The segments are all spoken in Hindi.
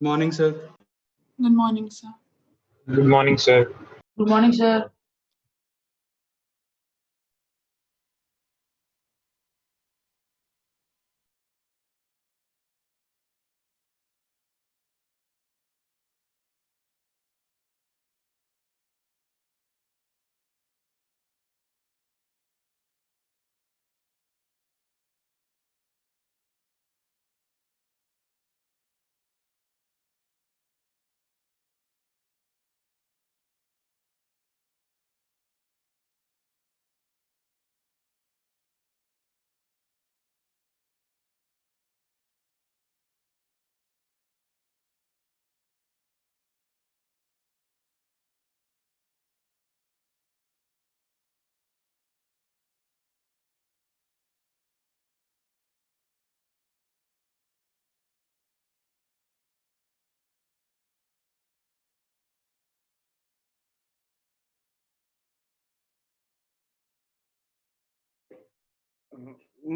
Morning, sir. Good morning, sir. Good morning, sir. Good morning, sir.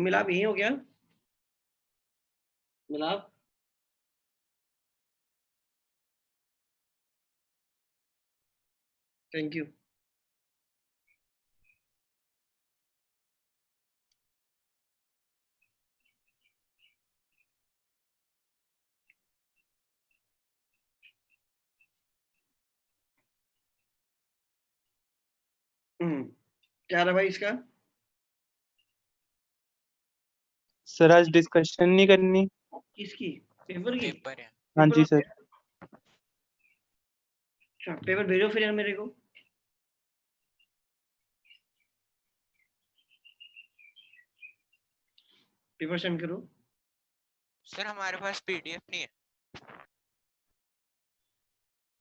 मिलाप यही हो गया। मिलाप थैंक यू। क्या रहा भाई इसका? सर आज डिस्कशन नहीं करनी। किसकी? पेपर की? पेपर है। हाँ जी सर। अच्छा पेपर भेजो फिर यार मेरे को। पेपर सेंड करो। सर हमारे पास पीडीएफ नहीं है।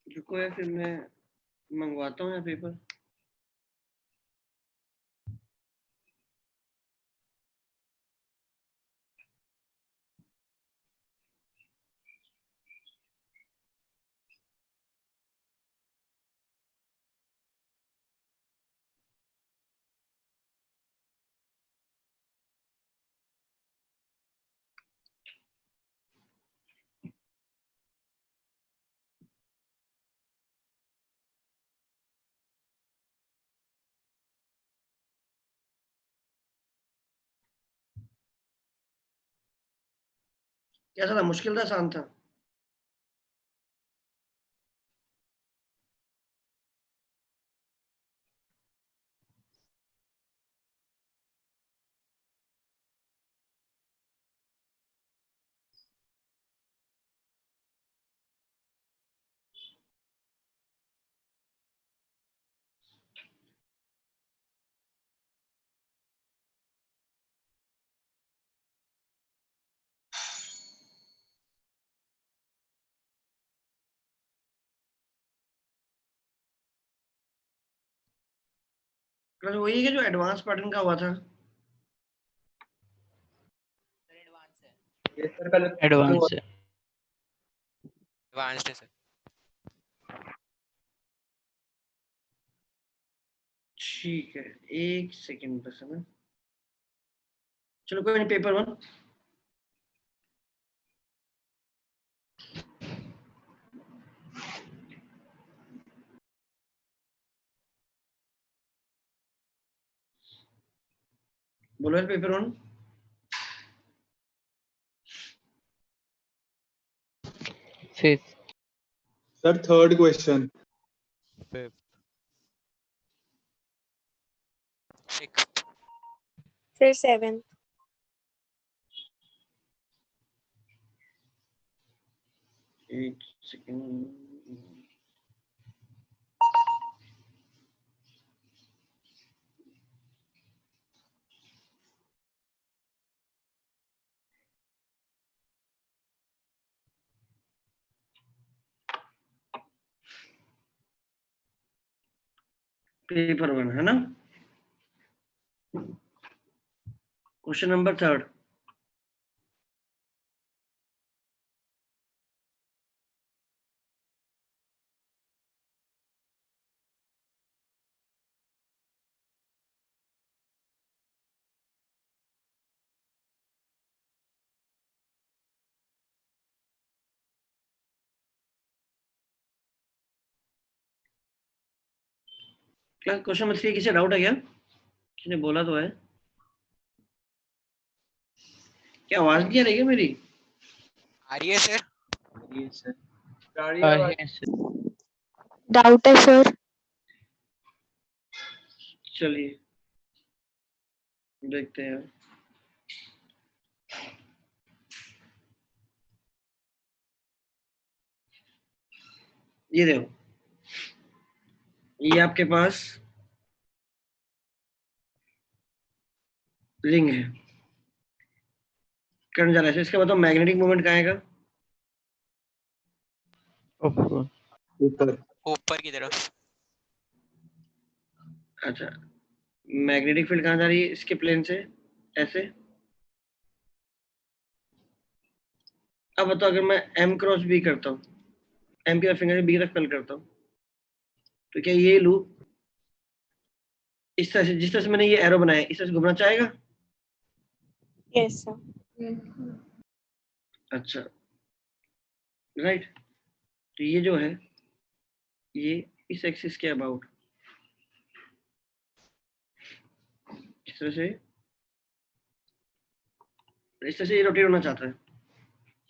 रुको यार फिर मैं मंगवाता हूँ यार पेपर। कैसा था? मुश्किल था, आसान था? क्लास वही है जो एडवांस पैटर्न का हुआ था। एडवांस है। एडवांस्ड है सर। ठीक है, एक सेकंड बस है ना। चलो कोई नहीं, पेपर 1। बोलो यार paper 1। Fifth. Sir, third question. Fifth. Sixth. फिर 7th। एक सेकंड। पेपर 1 है ना। Question number 3। क्वेश्चन नंबर 3 किसी डाउट है क्या? किसी ने बोला तो है। क्या आवाज नहीं आ रही है मेरी? आ रही है सर? yes, sir. Doubt है sir. चलिए देखते हैं। ये देखो, ये आपके पास रिंग है, करंट जा रहा है, इसका बताओ मैग्नेटिक मोमेंट कहाँ आएगा? ऊपर। ऊपर। ऊपर की तरफ। अच्छा, मैग्नेटिक फील्ड कहाँ जा रही है इसके प्लेन से? ऐसे। अब बताओ अगर मैं m क्रॉस b करता हूँ, m की फिंगर से b तक कल करता हूँ, तो क्या ये लूप इस तरह से, जिस तरह से मैंने ये एरो बनाया इस तरह से घूमना चाहेगा? Yes sir. अच्छा, राइट। तो ये जो है ये इस एक्सिस के अबाउट इस तरह से ये रोटेट होना चाहता है।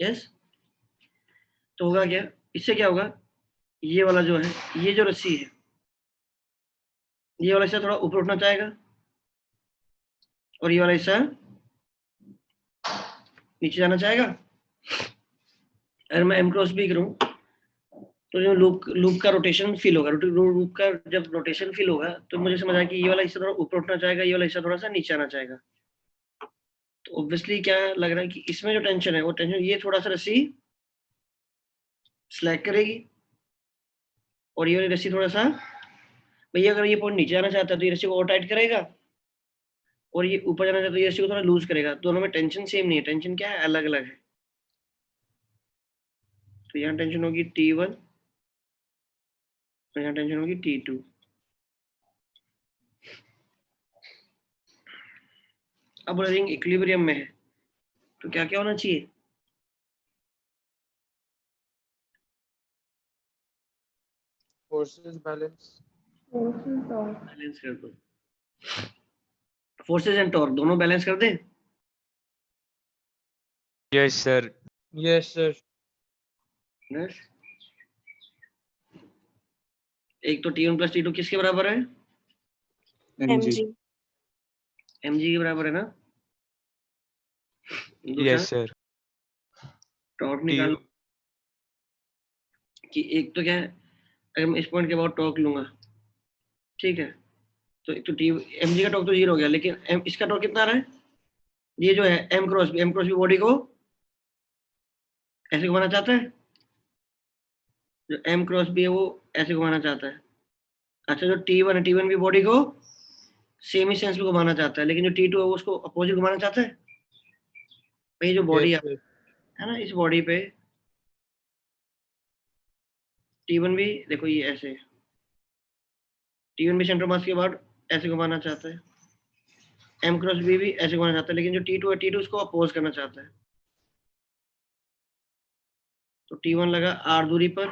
यस, तो होगा क्या? इससे क्या होगा, ये वाला जो है, ये जो रस्सी है, ये वाला हिस्सा थोड़ा ऊपर उठना चाहेगा और ये वाला हिस्सा नीचे जाना चाहेगा। अगर मैं m क्रॉस b करूं तो जो लूप का रोटेशन फील होगा, लूप का जब रोटेशन फील होगा तो मुझे समझ आया कि ये वाला हिस्सा थोड़ा ऊपर उठना चाहेगा, ये वाला हिस्सा थोड़ा सा नीचे आना चाहेगा। तो ऑब्वियसली क्या लग रहा है कि इसमें जो टेंशन है वो टेंशन, ये थोड़ा सा रस्सी स्लैक करेगी और ये वाली रस्सी थोड़ा सा, भैया अगर ये पॉइंट नीचे आना चाहता है तो ये रस्सी को और टाइट करेगा और ये ऊपर जाना चाहता है तो ये रस्सी को थोड़ा लूज करेगा। दोनों में टेंशन सेम नहीं है, टेंशन क्या है, अलग अलग है। तो यहाँ टेंशन होगी T1 और यहाँ टेंशन होगी T2। अब रिंग इक्विलिब्रियम में है तो क्या क्या होना चाहिए? Forces balance. बैलेंस कर दो, फोर्सेस एंड टॉर्क दोनों बैलेंस कर दें। Yes, sir. Yes sir. बस, एक तो T1 प्लस T2 किसके बराबर है? mg। mg. mg के बराबर है ना। दूसरा Yes, sir. टॉर्क T निकालो कि एक तो क्या है, अगर मैं इस पॉइंट के बाद टॉर्क लूंगा, ठीक है, तो एक तो mg का टॉर्क तो 0 हो गया, लेकिन इसका टॉर्क कितना आ रहा है? ये जो है m क्रॉस b बॉडी को ऐसे घुमाना चाहता है, जो m क्रॉस b है वो ऐसे घुमाना चाहता है। अच्छा, जो T1 है, T1 भी बॉडी को सेम ही सेंस में घुमाना चाहता है, लेकिन जो T2 है वो उसको अपोजिट घुमाना चाहता है। भाई जो बॉडी यस है सर। ना, इस बॉडी पे T1 भी देखो ये ऐसे, T1 भी सेंटर मास के बाद ऐसे घुमाना चाहता है, m क्रॉस b भी ऐसे घुमाना चाहता है, लेकिन जो T2 है, T2 उसको अपोज करना चाहता है। तो T1 लगा r दूरी पर,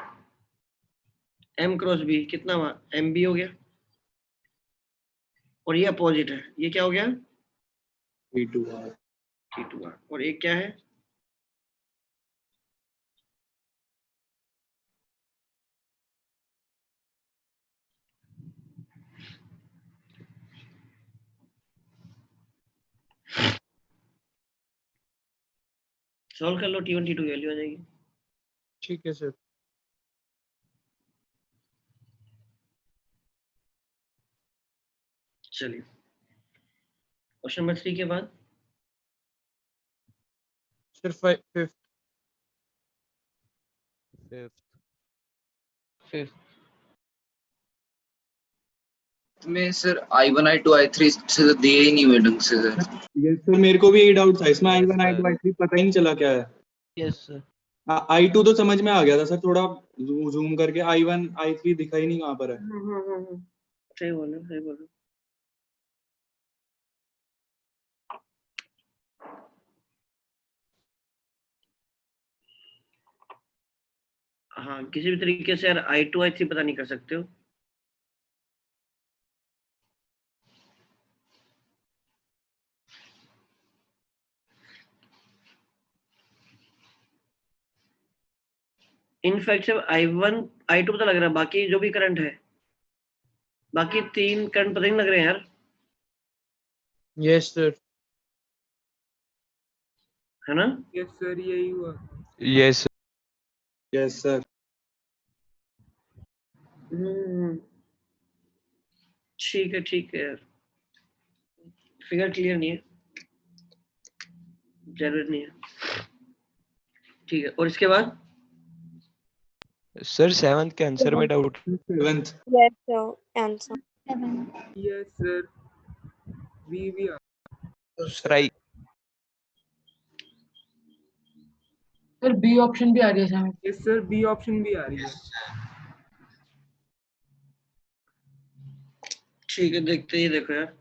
m क्रॉस b कितना हुआ, mb हो गया, और ये अपोजिट है, ये क्या हो गया, T2r। T2r। और एक क्या है, सॉल्व कर लो, T1 T2 की वैल्यू आ जाएगी। ठीक है सर। चलिए क्वेश्चन नंबर 3 के बाद सर फिफ्थ। Fifth. में सर I1 I2 I3 से तो दिए ही नहीं हुए ढंग से सर। ये सर मेरे को भी यही डाउट था इसमें, I1 I2 I3 पता ही नहीं चला क्या है। Yes, sir. I2 तो समझ में आ गया था सर, थोड़ा जूम करके I1 I3 दिखा ही नहीं कहाँ पर है। सही बोल रहे हो, सही बोल रहे हो। हाँ, किसी भी तरीके से यार I2 I3 पता नहीं कर सकते हो, इनफैक्ट सिर्फ I1 I2 पता लग रहा है, बाकी जो भी करंट है, बाकी 3 करंट पता नहीं लग रहे हैं यार, Yes, sir. है ना? Yes, sir. यही हुआ. Yes, sir. Yes sir. ठीक है यार, फिगर क्लियर नहीं है, जरूरत नहीं है, ठीक है। और इसके बाद Sir, 7th के आंसर में doubt. 7th Yes, sir. Answer. Yes, sir. We are. Sir, I. Sir B option भी आ रही है sir. Yes, sir. B option भी आ रही है. ठीक है, देखते ही देखो यार,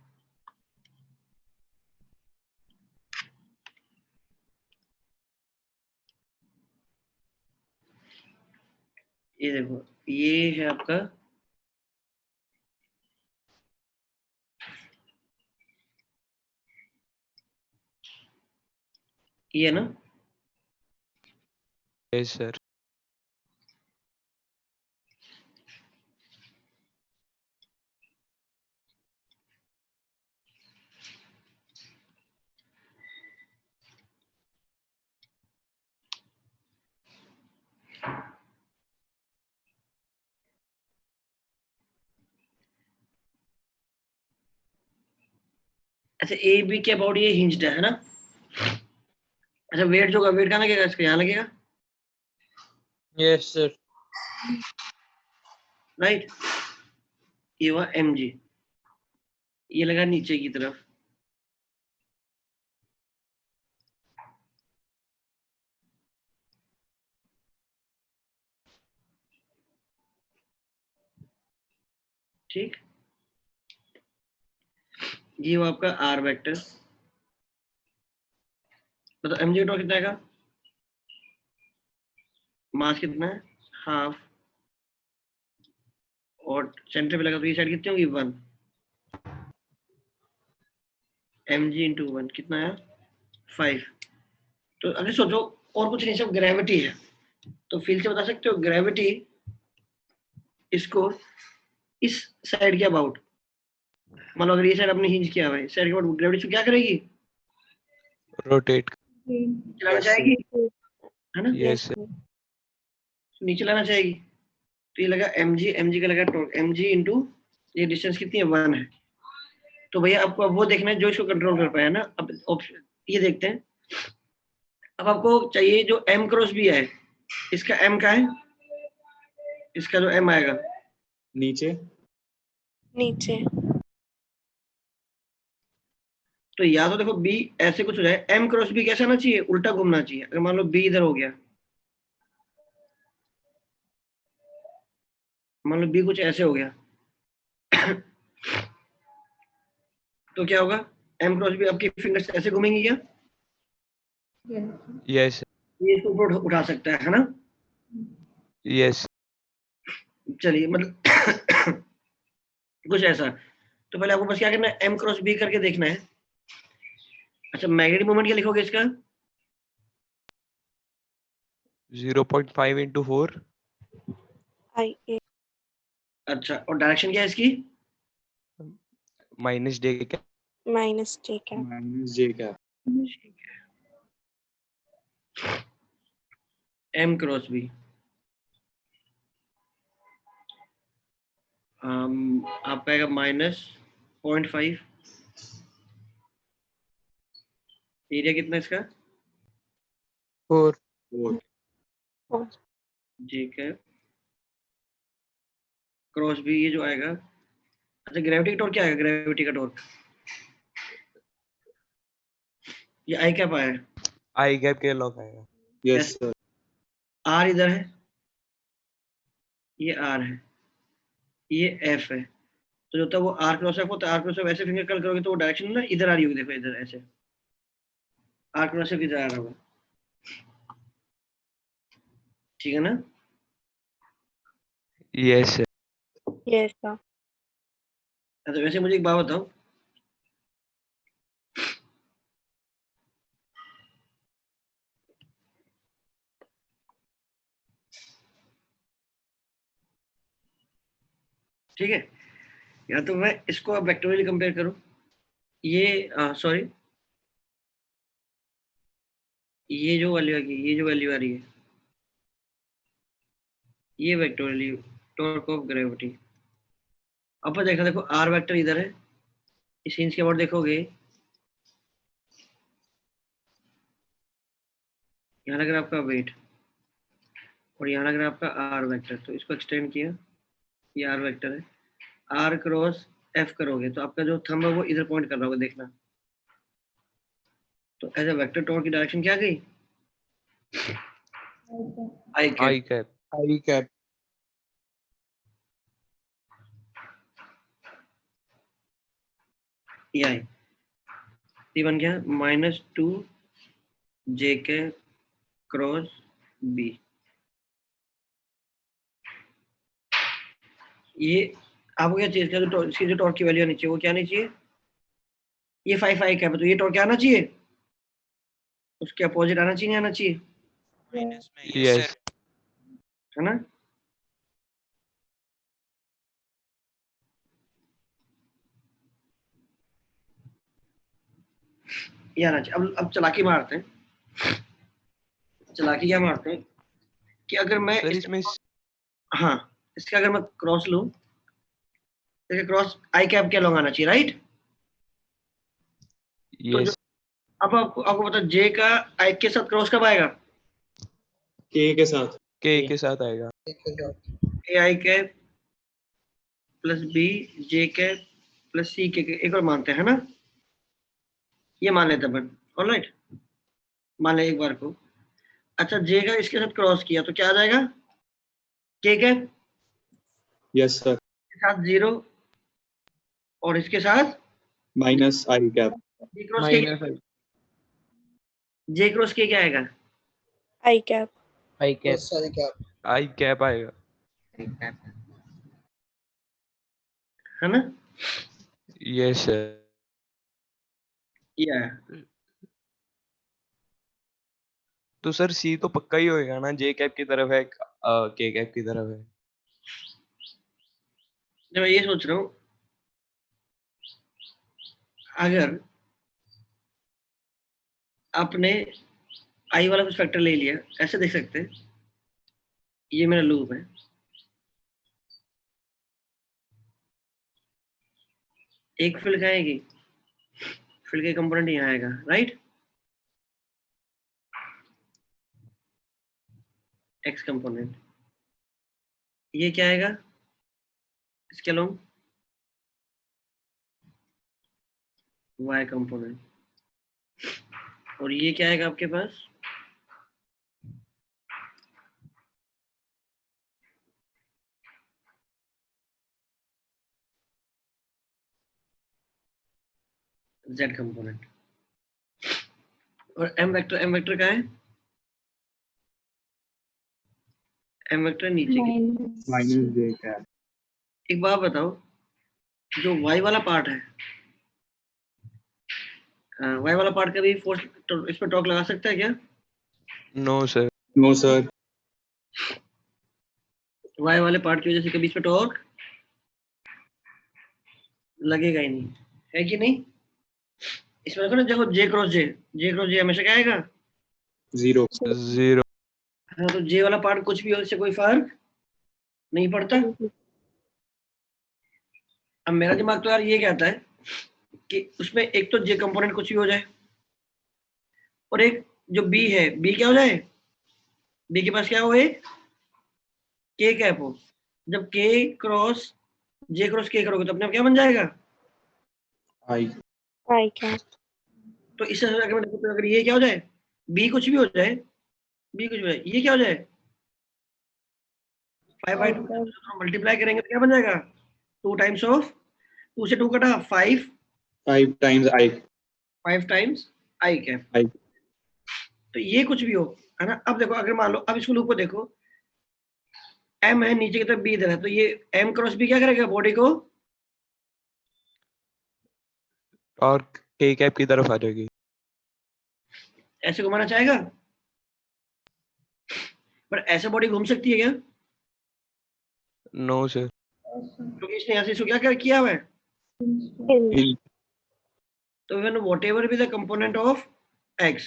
ये देखो, ये है आपका ये है ना, Yes, sir. अच्छा ए बी के अबाउट ये हिंज्ड है ना? अच्छा वेट जो होगा, वेट कहाँ लगेगा इसका? यहाँ लगेगा, Yes, sir. राइट? ये हुआ mg, ये लगा नीचे की तरफ, ठीक। ये हुआ आपका r वेक्टर, मतलब mg टोटल कितना आएगा? मास कितना है? हाफ, और सेंटर पे लगा तो ये साइड कितनी होगी? 1 mg इंटू 1 कितना आया? 5। तो अगर सोचो और कुछ नहीं, सब ग्रेविटी है, तो फील से बता सकते हो ग्रेविटी इसको इस साइड के अबाउट, मान लो अगर ये साइड आपने हिंज किया हुआ है, इस साइड के अबाउट ग्रेविटी क्या करेगी? Rotate. चलाना चाहेगी, है ना? Yes, sir. नीचे लाना चाहेगी, तो ये लगा mg का लगा टॉर्क mg इंटू ये डिस्टेंस कितनी है? 1 है। तो भैया आपको अब वो देखना है जो इसको कंट्रोल कर पाया ना। अब ऑप्शन ये देखते हैं, अब आपको चाहिए जो m क्रॉस b है, इसका m का है, इसका जो m आएगा नीचे नीचे. तो या तो देखो b ऐसे कुछ हो जाए, m क्रॉस b कैसा आना चाहिए? उल्टा घूमना चाहिए। अगर मान लो b इधर हो गया, मान लो b कुछ ऐसे हो गया तो क्या होगा? m क्रॉस b आपकी फिंगर्स ऐसे घूमेंगी क्या? Yes, sir. ये इसको ऊपर उठा सकता है ना? Yes. चलिए मतलब कुछ ऐसा। तो पहले आपको बस क्या करना है? m क्रॉस b करके देखना है। अच्छा मैग्नेटिक मोमेंट क्या लिखोगे इसका? 0.5 into 4. IA. अच्छा, और डायरेक्शन क्या है इसकी? Minus J cap. Minus J cap. Minus J का। m क्रॉस b आपका आएगा -0.5। एरिया कितना है इसका? 4. 4 ठीक है, क्रॉस b ये जो आएगा। अच्छा ग्रेविटी का टॉर्क क्या आएगा? ग्रेविटी का टॉर्क ये आई क्या पाया है? I gap के लॉक आएगा. Yes sir. r इधर है, ये r है, ये f है, तो जो होता है वो r क्रॉस f होता है। r क्रॉस f ऐसे फिंगर कर्ल करोगे तो वो डायरेक्शन ना इधर आ रही होगी, देखो इधर ऐसे r क्रॉस f इधर आ रहा होगा, ठीक है ना? Yes, sir. Yes, sir. अच्छा वैसे मुझे एक बात बताओ, ठीक है, या तो मैं इसको अब वेक्टोरियल कंपेयर करूं, ये सॉरी ये जो वैल्यू आ रही है ये वेक्टोरियल टॉर्क ऑफ ग्रेविटी। अब देखा, देखो आर वेक्टर इधर है, इस इंच के बाद देखोगे यहाँ लग रहा है आपका वेट और यहाँ लग रहा है आपका आर वेक्टर, तो इसको एक्सटेंड किया, ये आर वेक्टर है, आर क्रॉस एफ करोगे तो आपका जो थंब है वो इधर पॉइंट कर रहा होगा, देखना। तो एज ए वेक्टर टॉर्क की डायरेक्शन क्या गई? I cap. I cap. I cap. ये आई, ये बन गया -2 जे के क्रॉस बी। ये आपको क्या चाहिए, इसकी जो टॉर्क की वैल्यू आनी चाहिए वो क्या आनी चाहिए? ये 5 आई कैप है, तो ये टॉर्क क्या आना चाहिए? उसके अपोजिट आना चाहिए, नहीं आना चाहिए? माइनस में Yes. सर। है ना? ये आना चाहिए। अब चालाकी मारते हैं, चालाकी क्या मारते हैं कि अगर मैं सर इसमें हाँ, इसका अगर मैं क्रॉस लूं, देखिए क्रॉस आई कैप के लॉन्ग आना चाहिए, राइट? yes. अब आपको पता जे का आई के साथ क्रॉस कब आएगा? के साथ। K के साथ आएगा। A I cap plus B J cap plus C K एक और मानते हैं ना, ये मान लेते अपन, ऑलराइट, मान ले एक बार को। अच्छा, जे का इसके साथ क्रॉस किया तो क्या आ जाएगा? के कैप यस सर। के साथ 0 और इसके साथ minus I cap. J cross के, जे क्रॉस के क्या आएगा? I cap. I cap. I cap आएगा। है ना? Yes sir. ये तो सर C तो पक्का ही होएगा ना, J कैप की तरफ है, K कैप की तरफ है। जब मैं ये सोच रहा हूं, अगर आपने आई वाला कुछ फैक्टर ले लिया, ऐसे देख सकते हैं, ये मेरा लूप है, एक फील्ड का आएगी, फील्ड के कंपोनेंट यहाँ आएगा, राइट? एक्स कंपोनेंट, ये क्या आएगा इसके अलोंग? वाई कंपोनेंट, और ये क्या आएगा आपके पास? Z component. और एम वेक्टर का है, एम वेक्टर नीचे की। Minus J cap. एक बात बताओ, जो वाई वाला पार्ट है, वाई वाला पार्ट का भी फोर्स इस पर टॉर्क लगा सकता है क्या? No sir. No sir. Y वाले पार्ट की वजह से कभी इस पर टॉर्क लगेगा ही नहीं, है कि नहीं? इसमें देखो ना, देखो जे क्रॉस जे हमेशा क्या आएगा? 0। 0. हाँ, तो जे वाला पार्ट कुछ भी हो, इससे कोई फर्क नहीं पड़ता। अब मेरा दिमाग तो यार ये कहता है कि उसमें एक तो जे कंपोनेंट कुछ भी हो जाए, और एक जो बी है, बी क्या हो जाए? बी के पास क्या हो, एक के कैप हो। जब के क्रॉस जे क्रॉस के करोगे तो अपने आप क्या बन जाएगा? आई। I cap. तो इससे अगर मैं देखूं तो अगर ये क्या हो जाए, बी कुछ भी हो जाए, बी कुछ भी हो जाए, ये क्या हो जाए? 5/2 मल्टीप्लाई करेंगे तो क्या बन जाएगा? 2 टाइम्स ऑफ 2 से 2 कटा 5 times I. 5 times I cap. I. तो ये कुछ भी हो, है ना? अब देखो, अगर मान लो, अब इसको लूप को देखो, एम है नीचे की तरफ, बी इधर है, तो ये एम क्रॉस बी क्या करेगा? बॉडी को और K कैप की तरफ आ जाएगी। ऐसे घुमाना चाहेगा, पर ऐसे बॉडी घूम सकती है क्या? No sir. क्योंकि इसने यहाँ से इसको क्या किया हुआ है, Hinge. तो when whatever be the component of x,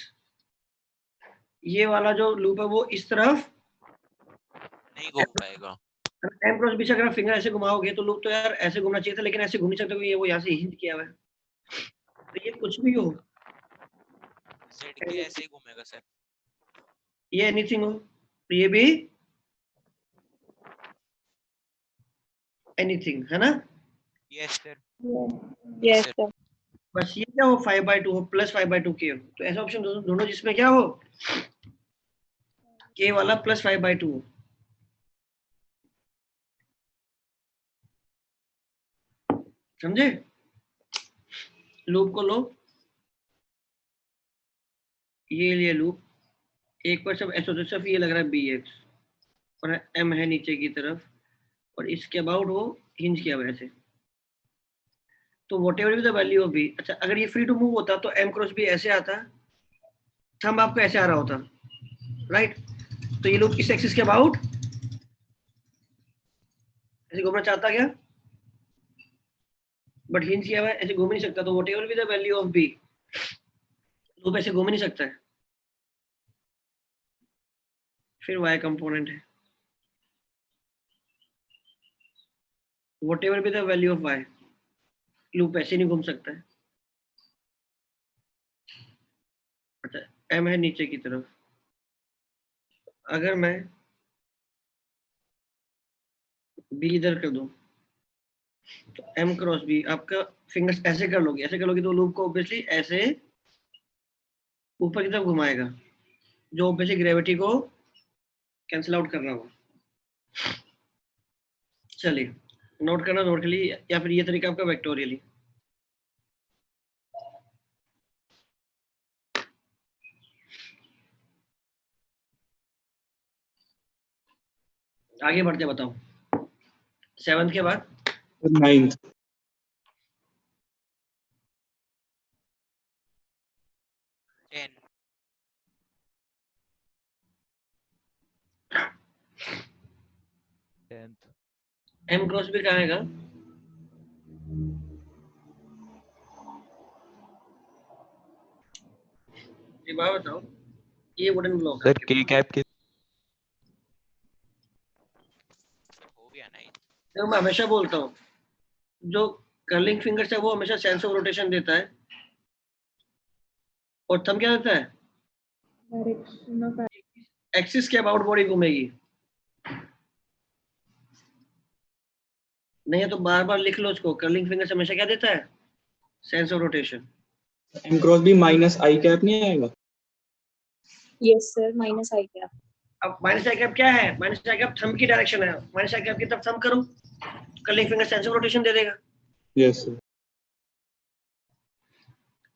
ये वाला जो लूप है वो इस तरफ नहीं घूम पाएगा। एम क्रॉस बी से अगर फिंगर ऐसे घुमाओगे तो लूप तो यार ऐसे घूमना चाहिए था, लेकिन ऐसे घूम नहीं सकते क्योंकि ये वो यहाँ से हिंज किया हुआ है। तो ये कुछ भी हो, जेड के ऐसे ही घूमेगा सर। ये एनीथिंग हो, तो ये भी एनीथिंग है ना। Yes sir. Yes, sir. बस ये क्या हो 5/2 हो प्लस 5/2 के हो, तो ऐसा ऑप्शन दोनों जिसमें क्या हो के वाला प्लस 5/2 हो। समझे? लूप को लो, ये लिए लूप, एक पर सब ऐसा सिर्फ ये लग रहा है bx और m है नीचे की तरफ और इसके अबाउट वो हिंज किया हुआ है ऐसे। तो whatever be the value of b, अच्छा अगर ये फ्री टू मूव होता तो m क्रॉस b ऐसे आता, थंब आपको ऐसे आ रहा होता, राइट। तो ये लूप इस एक्सिस के अबाउट ऐसे घूमना चाहता क्या, बट हिंज किया हुआ है, ऐसे घूम नहीं सकता। तो whatever be the value of b, loop ऐसे घूम नहीं सकता है। फिर y कंपोनेंट है, whatever be the value of y, loop ऐसे नहीं घूम सकता है। अच्छा m है नीचे की तरफ, अगर मैं b इधर कर दूं तो m क्रॉस b, आपका फिंगर्स ऐसे कर लोगे, ऐसे कर लोगे तो लूप को ऑब्वियसली ऐसे ऊपर की तरफ घुमाएगा, जो ऑब्वियसली ग्रेविटी को कैंसिल आउट कर रहा होगा। चलिए नोट करना, नोट के लिए, या फिर ये तरीका आपका वेक्टोरियली। आगे बढ़ते बताओ, 7th के बाद 9th। 10 m क्रॉस भी कहाँ आएगा, ये बात बताओ, ये वुडन ब्लॉक सर के कैप के हो गया ना। तो मैं हमेशा बोलता हूँ जो कर्लिंग फिंगर्स है वो हमेशा सेंस ऑफ रोटेशन देता है, और थंब क्या देता है, एक्सिस के अबाउट बॉडी घूमेगी। नहीं है तो बार बार लिख लो उसको, कर्लिंग फिंगर्स हमेशा क्या देता है, sense of rotation. M cross B minus I cap नहीं आएगा? Yes, sir. Minus I cap. अब माइनस आई कैप क्या है, माइनस आई कैप थंब की डायरेक्शन है, माइनस आई कैप की तरफ थंब करो, curling finger sense of rotation दे देगा। Yes sir.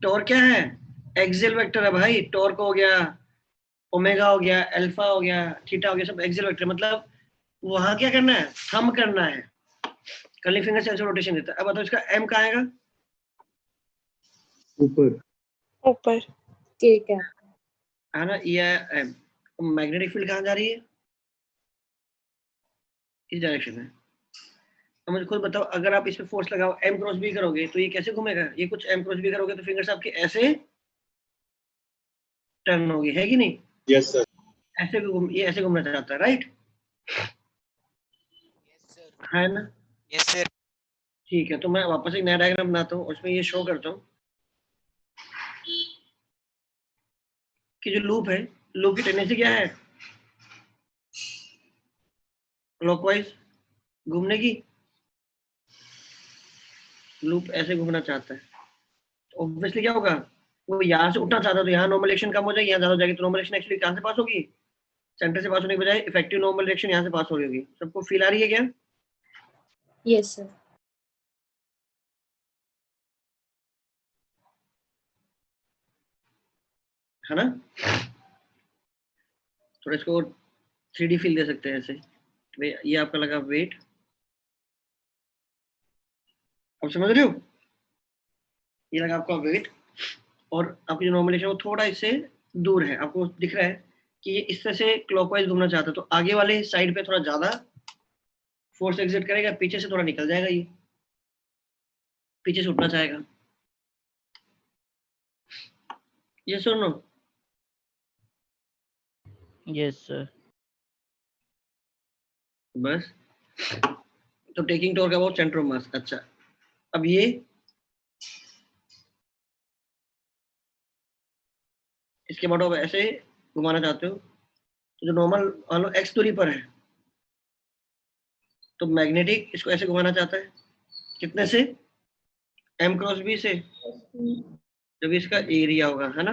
टॉर्क क्या है, एक्सियल वेक्टर है भाई, टॉर्क हो गया, ओमेगा हो गया, अल्फा हो गया, थीटा हो गया, सब एक्सियल वेक्टर, मतलब वहां क्या करना है, थंब करना है। Curling finger sense of rotation देता है। अब बताओ इसका m कहाँ आएगा, ऊपर। ऊपर. K cap. है ना, ये m। मैग्नेटिक फील्ड कहाँ जा रही है, इस डायरेक्शन में। अब मुझे खुद बताओ, अगर आप इस पे फोर्स लगाओ m क्रॉस b करोगे तो ये कैसे घूमेगा, ये कुछ m क्रॉस b करोगे तो फिंगर्स आपके ऐसे टर्न होगी, है कि नहीं। Yes sir. ऐसे भी ये ऐसे घूमना चाहता है, राइट, यस सर। है ना। Yes sir. ठीक है, तो मैं वापस एक नया डायग्राम बनाता हूँ, उसमें ये शो करता हूँ कि जो लूप है, लूप की टेंडेंसी क्या है, क्लॉकवाइज घूमने की। लूप ऐसे घूमना चाहता है तो ऑब्वियसली क्या होगा, वो यहाँ से उठना चाहता है तो यहाँ नॉर्मल एक्शन कम हो जाएगी, यहाँ ज्यादा हो जाएगी। तो नॉर्मल एक्शन एक्चुअली कहाँ से पास होगी, सेंटर से पास होने के बजाय इफेक्टिव नॉर्मल डायरेक्शन यहाँ से पास हो रही होगी। सबको फील आ रही है क्या, Yes, sir. है ना। थोड़ा इसको 3D फील दे सकते हैं ऐसे, भाई ये आपका लगा वेट, अब समझ रहे हो, ये लगा आपका वेट और आपकी जो नॉर्मल डायरेक्शन वो थोड़ा इससे दूर है, आपको दिख रहा है कि ये इस तरह से क्लॉकवाइज घूमना चाहता है, तो आगे वाले साइड पे थोड़ा ज्यादा फोर्स एग्जिट करेगा, पीछे से थोड़ा निकल जाएगा, ये पीछे से उठना चाहेगा। ये सुनो, Yes, sir. बस तो taking torque about centre of mass. अच्छा, अब ये इसके बाद आप ऐसे घुमाना चाहते हो, तो जो नॉर्मल मान लो एक्स दूरी पर है, तो मैग्नेटिक इसको ऐसे घुमाना चाहता है, कितने से? m क्रॉस b से, जब इसका एरिया होगा, है ना,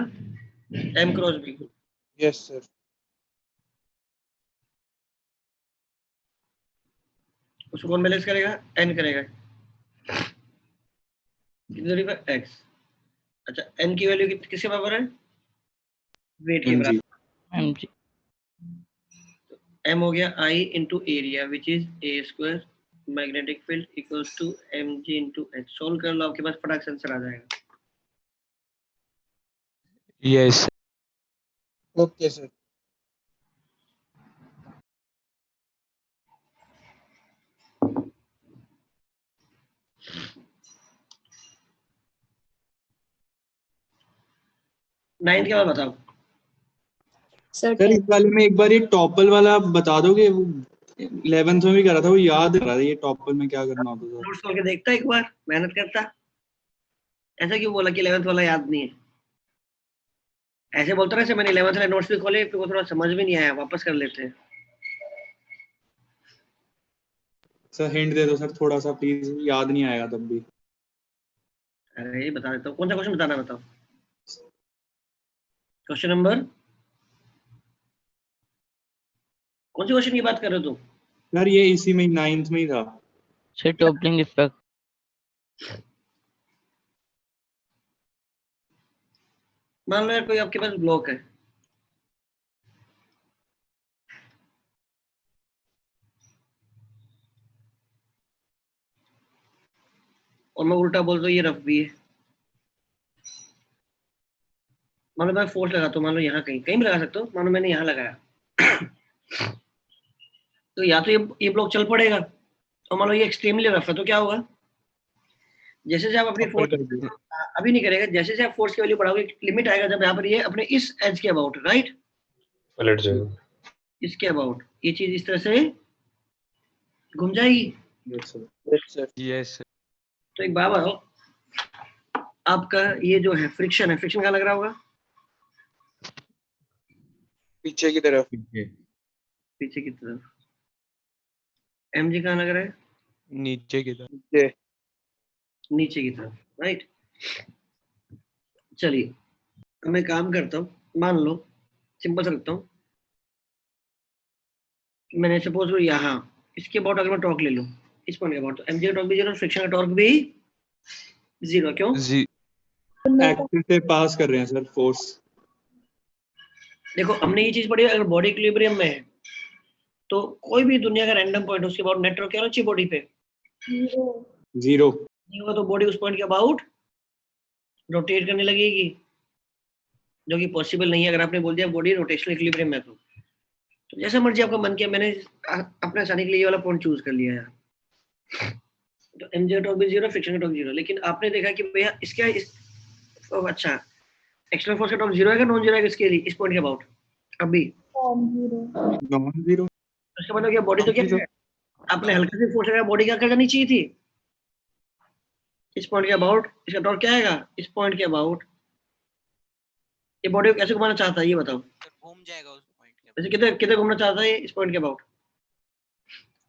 m cross b। Yes, sir. उसको कौन बैलेंस करेगा? n करेगा, कितनी दूरी पर? x। अच्छा, n की वैल्यू किसके बराबर है? वेट के बराबर। mg. m हो गया I into area which is a square magnetic field equals to mg into h। Solve कर लो, आपके पास फटाक से आंसर आ जाएगा। Yes. Okay, sir. नाइन्थ के बाद बताओ। सर सर इस वाले में एक बार ये टॉपल वाला बता दोगे? 11th में भी करा था, वो याद कर रहा था ये टॉपल में क्या करना होता था। नोट्स खोल के देखता एक बार, मेहनत करता। ऐसा क्यों बोला कि 11th वाला याद नहीं है? ऐसे बोलता रहे, मैंने 11th वाले नोट्स भी खोले, फिर वो थोड़ा समझ में नहीं आया, वापस कर लेते हैं। सर हिंट दे दो सर थोड़ा सा प्लीज, याद नहीं आएगा तब भी। अरे ये बता देता हूँ, कौन सा क्वेश्चन बताना, बताओ। क्वेश्चन नंबर, कौन से क्वेश्चन की बात कर रहे हो तुम? सर ये इसी में 9th में ही था। Sir, toppling effect. मान लो यार कोई आपके पास ब्लॉक है, और मैं उल्टा बोल दूं ये रफ भी है। मान लो मैं फोर्स लगाता हूँ, मान लो यहाँ कहीं कहीं भी लगा सकता हूँ, मान लो मैंने यहाँ लगाया तो या तो ये ब्लॉक चल पड़ेगा, और मान लो ये एक्सट्रीमली रफ है, तो क्या होगा? जैसे से आप अपनी फोर्स अभी नहीं करेगा, जैसे से आप फोर्स की वैल्यू बढ़ाओगे, लिमिट आएगा जब यहाँ पर ये अपने इस एज के अबाउट, राइट, पलट जाएगा। इसके अबाउट ये चीज इस तरह से घूम जाएगी। Yes, sir. Yes, sir. Yes. तो एक बात बताओ, आपका ये जो है फ्रिक्शन है, फ्रिक्शन कहाँ लग रहा होगा? पीछे की तरफ। पीछे की तरफ। mg कहाँ लग रहा है? नीचे की तरफ। नीचे की तरफ, राइट। चलिए अब मैं काम करता हूँ, मान लो सिंपल से रखता हूँ, मैंने सपोज वो यहाँ इसके अबाउट अगर मैं टॉर्क ले लूँ इस पॉइंट के अबाउट, तो mg का टॉर्क भी जीरो, फ्रिक्शन का टॉर्क भी जीरो। क्यों? एक्सिस से पास कर रहे हैं सर फोर्स। देखो हमने ये चीज पढ़ी, अगर बॉडी इक्विलिब्रियम में है तो कोई भी दुनिया का रैंडम पॉइंट उसके अबाउट नेटवर्क क्या होना चाहिए बॉडी पे? जीरो। नहीं होगा तो बॉडी उस पॉइंट के अबाउट रोटेट करने लगेगी, जो कि पॉसिबल नहीं है। अगर आपने बोल दिया बॉडी रोटेशनल इक्विलिब्रियम में, तो जैसा मर्जी आपका मन किया, मैंने अपने आसानी के लिए ये वाला पॉइंट चूज कर लिया है। तो mg का टॉर्क भी जीरो, फ्रिक्शन का टॉर्क जीरो। लेकिन आपने देखा कि भैया अच्छा एक्सटर्नल फोर्स का टॉर्क जीरो है, नॉन जीरो है इसके लिए, इस पॉइंट के अबाउट अभी नॉन जीरो। उसका मतलब क्या, बॉडी तो क्या है, आपने हल्के से फोर्स लगाया, बॉडी क्या करनी चाहिए थी? इस पॉइंट के अबाउट इसका टॉर्क क्या आएगा? इस पॉइंट के अबाउट। ये बॉडी को कैसे घुमाना चाहता है ये बताओ? घूम जाएगा उस पॉइंट के। वैसे किधर किधर घूमना चाहता है इस पॉइंट के अबाउट?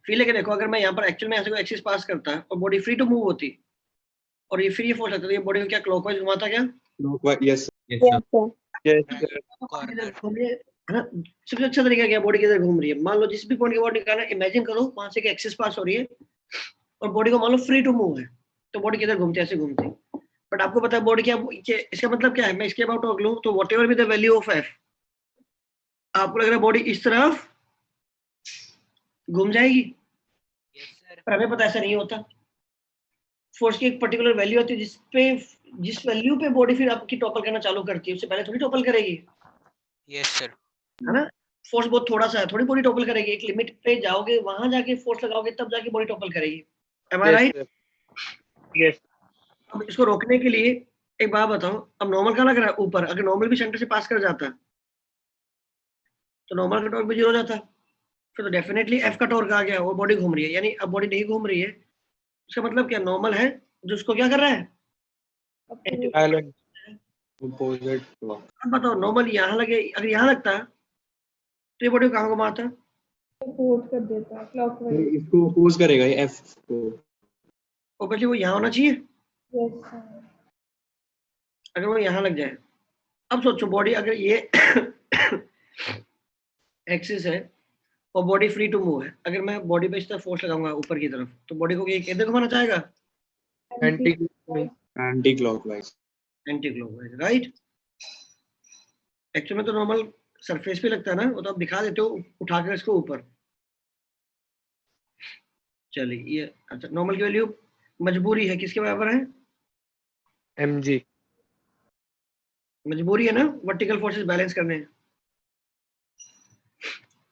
फील है कि देखो, अगर मैं यहाँ पर एक्चुअल में ऐसे कोई एक्सिस पास करता है और बॉडी फ्री टू मूव होती, और ये फ्री फोर्स लगता है, तो ये बॉडी को क्या क्लॉकवाइज घुमाता क्या? Yes Yes, sir. Yes, sir. सबसे अच्छा तरीका क्या, बॉडी किधर घूम रही है? मान लो जिस भी पॉइंट की बॉडी निकालना, इमेजिन करो वहां से एक्सिस पास हो रही है और बॉडी को मान लो फ्री टू मूव है, तो बॉडी किधर घूमती है? ऐसे घूमती है। बट आपको पता है बॉडी क्या, इसका मतलब क्या है? मैं इसके अबाउट टॉक लूं तो whatever be the value of F, आपको लग रहा है बॉडी इस तरफ घूम जाएगी, पर हमें पता ऐसा नहीं होता। फोर्स की एक पर्टिकुलर वैल्यू होती है जिस वैल्यू पे बॉडी फिर आपकी टॉपल करना चालू करती है, उससे पहले थोड़ी टॉपल करेगी, यस सर। है ना? फोर्स बहुत थोड़ा सा है, थोड़ी बॉडी टॉपल करेगी, एक लिमिट पे जाओगे वहां जाके फोर्स लगाओगे तब जाके बॉडी टॉपल करेगी। एम आई राइट? यस अब इसको रोकने के लिए एक बात बताओ, अब नॉर्मल का लग रहा है ऊपर, अगर नॉर्मल भी सेंटर से पास कर जाता तो नॉर्मल का टॉर्क भी 0 हो जाता, फिर तो डेफिनेटली एफ का टॉर्क आ गया और बॉडी घूम रही है, यानी अब बॉडी नहीं घूम रही है, इसका मतलब क्या नॉर्मल है जो उसको क्या कर रहा है, बैलेंस अपोजिट अब बताओ नॉर्मल यहाँ लगे, अगर यहाँ लगता तो ये बॉडी कहाँ घुमाता, सपोर्ट कर देता क्लॉकवाइज। इसको अपोज करेगा ये एफ को। और बल्कि वो यहाँ होना चाहिए, यस सर। अगर वो यहाँ लग जाए। अब सोचो बॉडी अगर ये एक्सिस है और बॉडी फ्री टू मूव है, अगर मैं बॉडी पे इस तरह फोर्स लगाऊंगा ऊपर की तरफ तो बॉडी को इधर घुमाना चाहेगा, anti anti clockwise. Anti clockwise, right? Actually में तो नॉर्मल सरफेस पे लगता है ना, वो तो आप दिखा देते हो उठाकर इसको ऊपर। चलिए ये अच्छा, नॉर्मल की वैल्यू मजबूरी है किसके बराबर है, mg मजबूरी है ना वर्टिकल फोर्सेस बैलेंस करने हैं,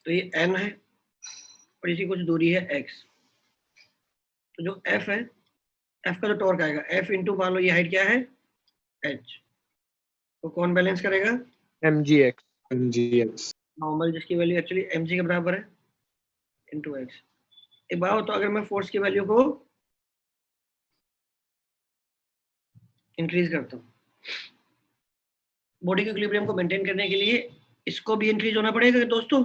तो ये n है और इसी कुछ दूरी है x, तो जो f है, f का जो टॉर्क आएगा f इंटू मान लो ये हाइट क्या है h, तो कौन बैलेंस करेगा, mgx mgx नॉर्मल जिसकी वैल्यू एक्चुअली mg के बराबर है इंटू x। एक बात तो अगर मैं फोर्स की वैल्यू को इंक्रीज करता हूँ, बॉडी के इक्विलिब्रियम को मेंटेन करने के लिए इसको भी इंक्रीज होना पड़ेगा दोस्तों।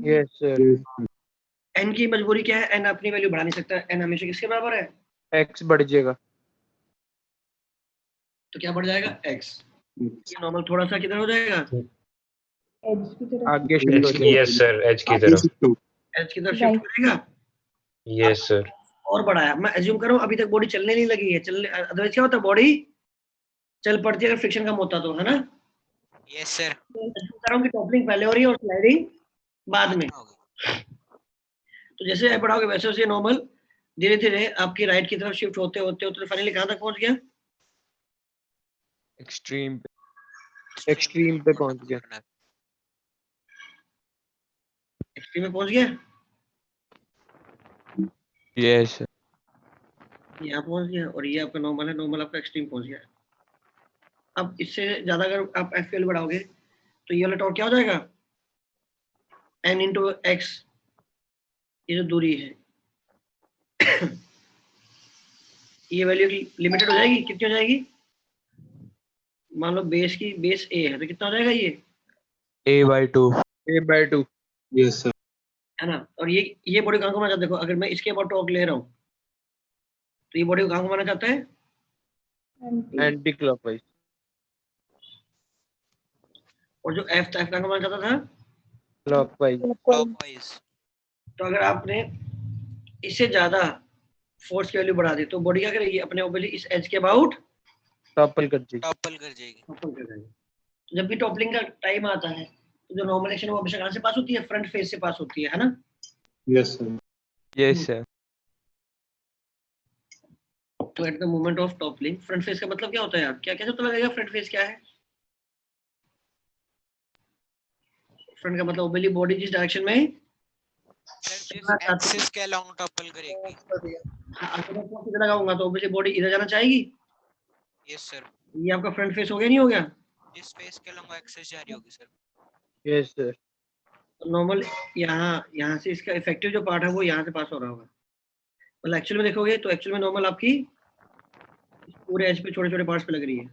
यस सर n की मजबूरी क्या है, n अपनी वैल्यू बढ़ा नहीं सकता, n हमेशा किसके बराबर है, x बढ़ जाएगा तो क्या बढ़ जाएगा x, ये नॉर्मल थोड़ा सा किधर हो जाएगा, एज की तरफ। आगे शिफ्ट हो जाएगा यस सर, एज की तरफ। h की तरफ शिफ्ट करेगा यस सर। और बढ़ाया, मैं एज्यूम कर रहा हूँ अभी तक बॉडी चलने नहीं लगी है, चलने अदरवाइज क्या होता है बॉडी चल पड़ती है अगर फ्रिक्शन कम होता तो, है ना? Yes sir. एज्यूम कर रहा हूँ कि टॉपलिंग पहले हो रही है और स्लाइडिंग बाद में, तो जैसे आप बढ़ाओगे वैसे वैसे नॉर्मल धीरे धीरे आपकी राइट की तरफ शिफ्ट होते होते होते फाइनली कहाँ तक पहुंच गया, एक्सट्रीम पे पहुंच गया एक्सट्रीम में पहुंच गया, यस यहाँ पहुंच गया और ये आपका नॉर्मल है, नॉर्मल आपका एक्सट्रीम पहुंच गया। अब इससे ज्यादा अगर आप एफ एल बढ़ाओगे तो ये वाला टॉर्क क्या हो जाएगा, n इंटू एक्स, ये जो दूरी है ये वैल्यू लिमिटेड हो जाएगी, कितनी हो जाएगी, मान लो बेस की बेस a है तो कितना हो जाएगा ये a/2 यस सर। है ना, और ये बॉडी कहाँ घुमाना चाहता है, देखो अगर मैं इसके अबाउट टॉर्क ले रहा हूँ तो ये बॉडी को कहाँ घुमाना चाहता है, एंटी क्लॉकवाइज और जो एफ था एफ कहाँ घुमाना चाहता था क्लॉकवाइज क्लॉकवाइज। तो अगर आपने इससे ज्यादा फोर्स की वैल्यू बढ़ा दी तो बॉडी क्या करेगी, अपने ऑब्वियसली इस एज के अबाउट टॉपल कर जाएगी टॉपल कर जाएगी। टॉपल कर जाएगी। तो जब भी टॉपलिंग का टाइम आता है तो जो नॉर्मल एक्शन है वो हमेशा कहाँ से पास होती है, फ्रंट फेस से पास होती है ना? Yes sir. Yes sir. तो at the moment of toppling front face का मतलब क्या होता है यार, क्या कैसे पता लगेगा फ्रंट फेस क्या है, फ्रंट का मतलब ओबेली बॉडी जिस डायरेक्शन में एक्सिस के अलोंग टॉपल करेगी। अगर मैं फोर्स इधर लगाऊंगा तो ओबेली बॉडी इधर जाना चाहेगी, यस सर। ये आपका फ्रंट फेस हो गया नहीं हो गया, जिस फेस के अलोंग एक्सिस जा रही होगी सर। यस सर नॉर्मल यहाँ से इसका इफेक्टिव जो पार्ट है वो यहाँ से पास हो रहा होगा, मतलब एक्चुअल में देखोगे तो एक्चुअल में नॉर्मल आपकी पूरे एज पे छोटे छोटे पार्ट्स पे लग रही है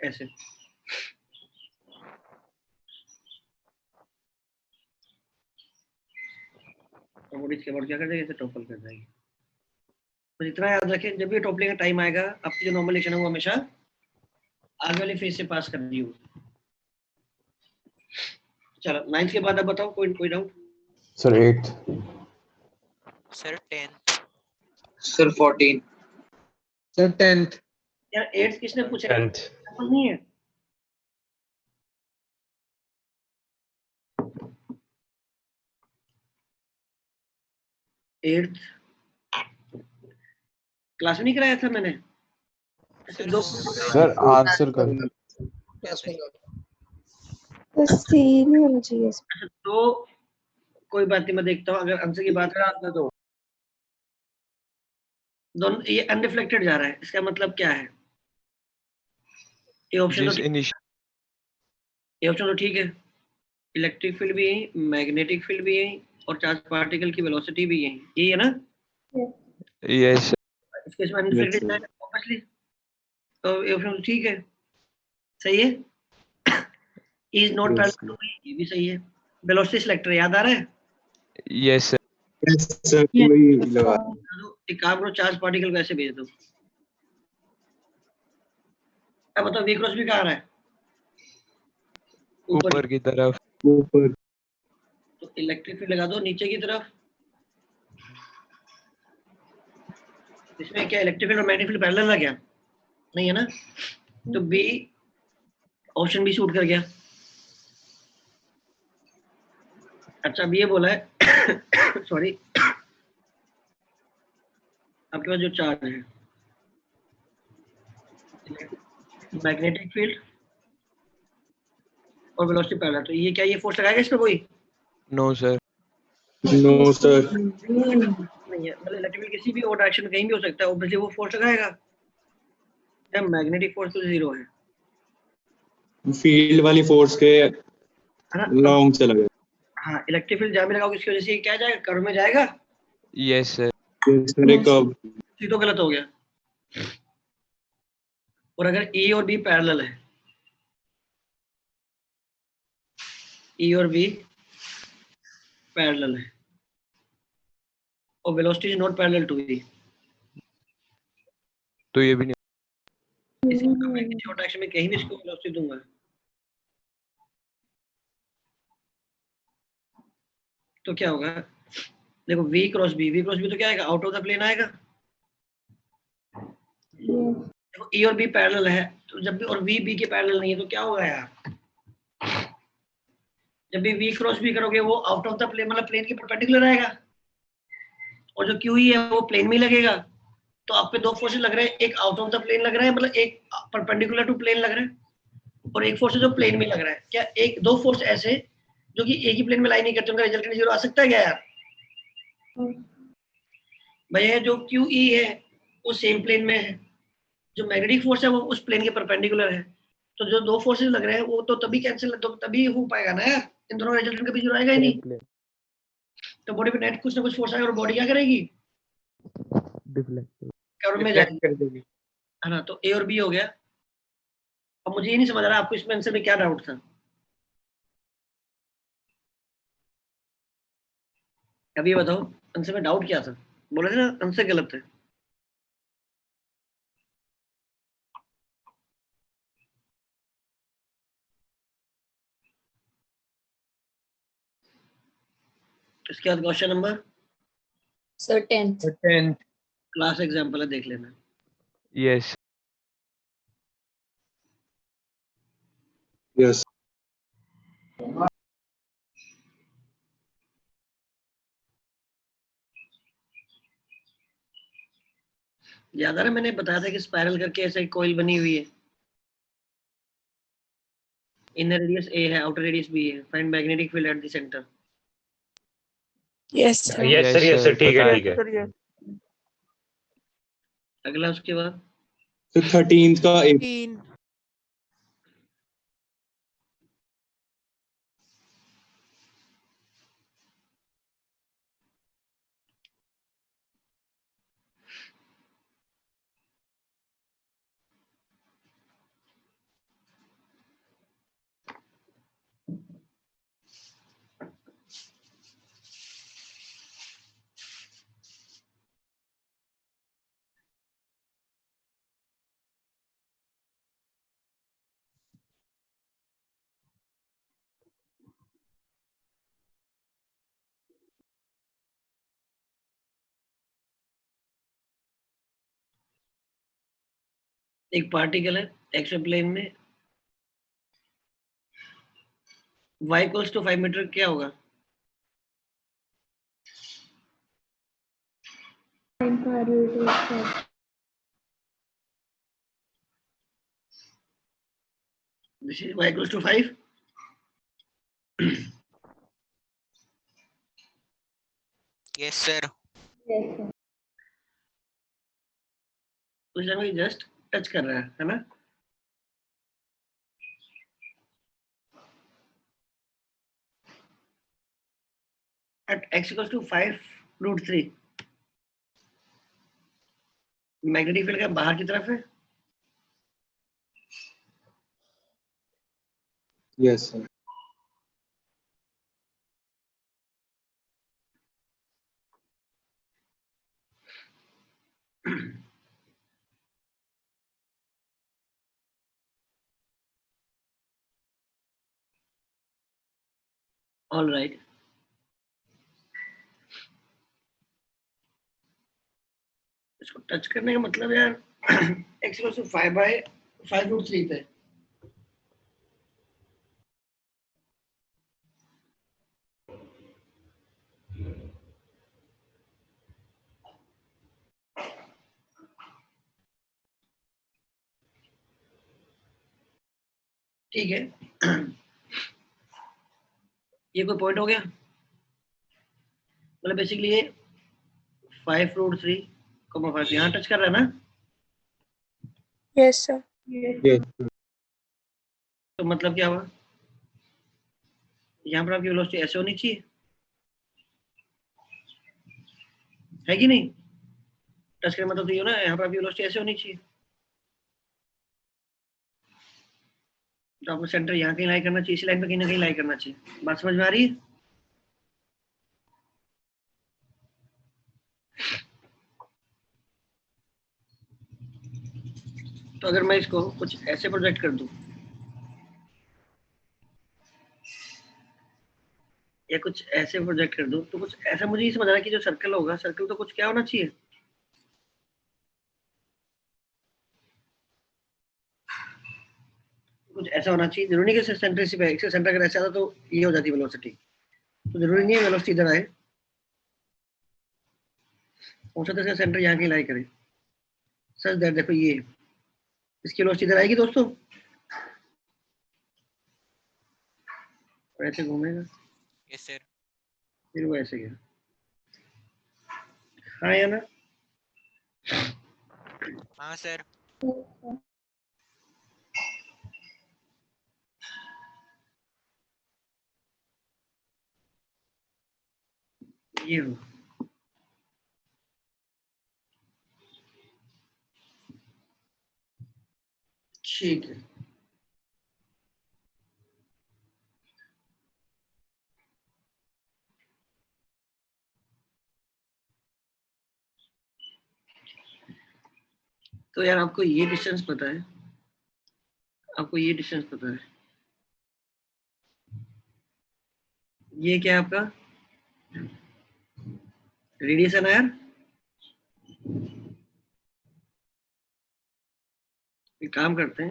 ऐसे। तो बॉडी इसके बाद क्या कर जाएगी, ऐसे टॉपल कर जाएगी। तो इतना याद रखें जब भी टॉपलिंग का टाइम आएगा आपकी जो नॉर्मल एक्शन है वो हमेशा आगे वाले फेज से पास कर रही होगी। चलो 9th के बाद अब बताओ कोई doubt, sir 8th sir 10th sir 14 sir 10th यार 8th किसने पूछा, 10th नहीं है एट्थ क्लास में नहीं कराया था मैंने, सर आंसर कर तो सी नहीं होना चाहिए इसमें। तो कोई बात नहीं, मैं देखता हूँ। अगर आंसर की बात करें तो दोनों ये अनरिफ्लेक्टेड जा रहा है, इसका मतलब क्या है? ये ऑप्शन जिस तो इनिशियल ये ऑप्शन तो ठीक है। इलेक्ट्रिक फील्ड भी यही, मैग्नेटिक फील्ड भी यही, और चार्ज पार्टिकल की वेलोसिटी भी यही है ना? यस इसके इसमें अनरिफ्लेक्टेड sir. जाएगा ऑब्वियसली, तो ये ऑप्शन तो ठीक है, सही है। Is not Yes, parallel to B, ये भी सही है। वेलोसिटी सिलेक्टर याद आ रहा है? यस yes sir, वही लगा। तो एक काम करो, चार्ज पार्टिकल को ऐसे भेज दो। अब बताओ वी क्रॉस बी कहाँ आ रहा है? ऊपर की तरफ। ऊपर। तो इलेक्ट्रिक फील्ड लगा दो नीचे की तरफ। इसमें क्या इलेक्ट्रिक फील्ड और मैग्नेटिक फील्ड पैरेलल है क्या? नहीं है ना? तो बी, ऑप्शन बी शूट कर गया। अच्छा अब ये बोला है सॉरी, आपके पास जो चार्ज है मैग्नेटिक फील्ड और वेलोसिटी पैरेलल, तो ये क्या ये फोर्स लगाएगा इस पे कोई? No sir. No sir. नहीं है, मतलब इलेक्ट्रिक फील्ड किसी भी और डायरेक्शन में कहीं भी हो सकता है, ऑब्वियसली वो फोर्स लगाएगा। जब मैग्नेटिक फोर्स तो जीरो है फील्ड वाली फोर्स के ना? लॉन्ग चला गया। हाँ, इलेक्ट्रिक फील्ड जहाँ भी लगाओगे इसकी वजह से ये क्या जाएगा, कर्व में जाएगा। Yes sir. सर एक ये तो गलत हो गया। और अगर E और B पैरेलल है, E और B पैरेलल है और velocity is not parallel to E, तो ये भी नहीं। इसका मतलब मैं किसी और डायरेक्शन में कहीं भी इसको वेलोसिटी दूंगा तो क्या होगा? देखो V क्रॉस B तो क्या आएगा? आउट ऑफ द प्लेन आएगा। देखो E और B पैरेलल है, तो जब भी और V B के पैरेलल नहीं है तो क्या होगा यार? जब भी V क्रॉस B करोगे वो आउट ऑफ द प्लेन, मतलब प्लेन के परपेंडिकुलर आएगा, और जो QE है वो प्लेन में ही लगेगा। तो आप पे दो फोर्सेस लग रहे हैं, एक आउट ऑफ द प्लेन लग रहा है, मतलब एक परपेंडिकुलर टू प्लेन लग रहा है, और एक फोर्स है जो प्लेन में लग रहा है। क्या एक दो फोर्स ऐसे जो कि एक ही प्लेन में लाइन नहीं करते, उनका रिजल्टेंट जीरो आ सकता है क्या यार? भैया जो QE है वो सेम प्लेन में है, जो मैग्नेटिक फोर्स है वो उस प्लेन के परपेंडिकुलर है, तो जो दो फोर्सेस लग रहे हैं वो तो तभी कैंसिल, तो तभी हो पाएगा ना यार, इन दोनों रिजल्टेंट कभी जीरो आएगा ही नहीं। तो बॉडी पे नेट कुछ ना कुछ फोर्स आएगा और बॉडी क्या करेगी? कर्व में जाएगी, कर देगी। है ना? तो A और B हो गया। अब मुझे ये नहीं समझ रहा आपको इसमें आंसर में क्या डाउट था? अभी बताओ आंसर में डाउट क्या था? बोले थे ना आंसर गलत है। इसके बाद question number sir 10th। 10th। Class example है, देख लेना। यस यस याद आ रहा है मैंने बताया था कि स्पाइरल करके ऐसे एक कॉइल बनी हुई है, इनर रेडियस A है, आउटर रेडियस B है, find magnetic field at the centre. Yes yes sir ठीक है ठीक है। अगला उसके बाद तो 13th का एक एक पार्टिकल है एक्स प्लेन में, y इक्वल्स टू 5 मीटर, क्या होगा? parallel to itself. This is y equals to 5 yes sir. Yes, sir. उस लाइन में जस्ट टच कर रहा है ना? At x equals to 5√3 magnetic field का बाहर की तरफ है। Yes, sir. All right. इसको टच करने का मतलब यार x equals to 5/5√3 पे ठीक है। ये कोई पॉइंट हो गया? मतलब बेसिकली ये 5√3, 5 यहाँ टच कर रहा है ना? Yes, sir. Yes, sir. तो मतलब क्या हुआ? यहाँ पर आपकी वेलोसिटी ऐसे होनी चाहिए, है कि नहीं? टच करने मतलब तो ये ना, यहाँ पर आपकी वेलोसिटी ऐसे होनी चाहिए। तो आपको सेंटर यहाँ कहीं लाई करना चाहिए, इसी लाइन पे कहीं ना कहीं लाई करना चाहिए। बात समझ में आ रही है? तो अगर मैं इसको कुछ ऐसे प्रोजेक्ट कर दूं या कुछ ऐसे प्रोजेक्ट कर दूं, तो कुछ ऐसा मुझे ये समझ आ रहा है कि जो सर्कल होगा, सर्कल तो कुछ क्या होना चाहिए, कुछ ऐसा होना चाहिए। जरूरी नहीं कि सेंटर से पे सेंटर अगर ऐसा आता तो ये हो जाती वेलोसिटी, तो जरूरी नहीं है वेलोसिटी इधर आए। हो सकता है सेंटर यहाँ कहीं लाई करे। सच दैट देखो ये इसकी वेलोसिटी इधर आएगी दोस्तों, और ऐसे घूमेगा, यस सर। फिर वो ऐसे गया। हाँ या ना? हाँ सर। ये हो ठीक है। तो यार आपको ये डिस्टेंस पता है, आपको ये डिस्टेंस पता है, ये क्या है आपका रेडियस है ना यार? एक काम करते हैं,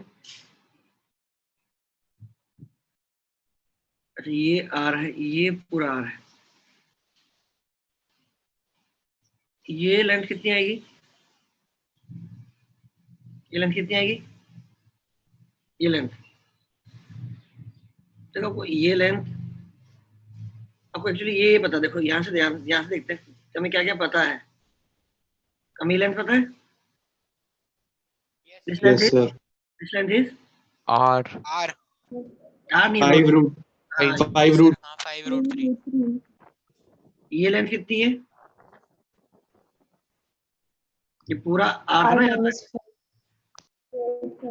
अच्छा ये आर है, ये पूरा आर है, ये लेंथ कितनी आएगी? ये लेंथ कितनी आएगी? ये लेंथ देखो, आपको ये लेंथ, आपको एक्चुअली ये पता, देखो यहाँ से देखते हैं हमें क्या क्या पता है। हमें लेंथ पता है, this length Yes, is, sir. This length is R R. R नहीं 5 root. हाँ, 5 root. हाँ 5√3। ये लेंथ कितनी है? ये पूरा आर है ना यहाँ तक,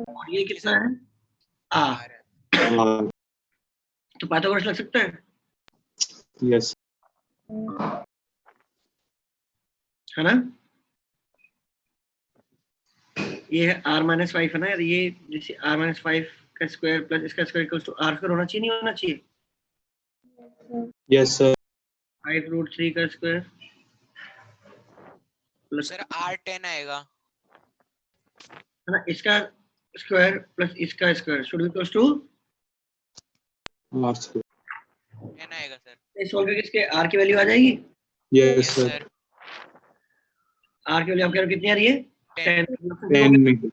और ये कितना है? आर। R. तो पाइथागोरस लग सकता है, Yes. है ना? ये है r-5 है ना यार, ये जैसे r-5 का स्क्वायर प्लस इसका square equals to r square होना चाहिए, नहीं होना चाहिए? Yes, sir. 5√3 का स्क्वायर प्लस सर R10 आएगा। है ना, इसका स्क्वायर प्लस इसका square should be equals to R square. 10 आएगा सर। इस सोल्व करके इसके r की वैल्यू आ जाएगी। Yes, yes sir. Sir. r की वैल्यू आप कह रहे हो कितनी आ रही है? 10। 10 मीटर.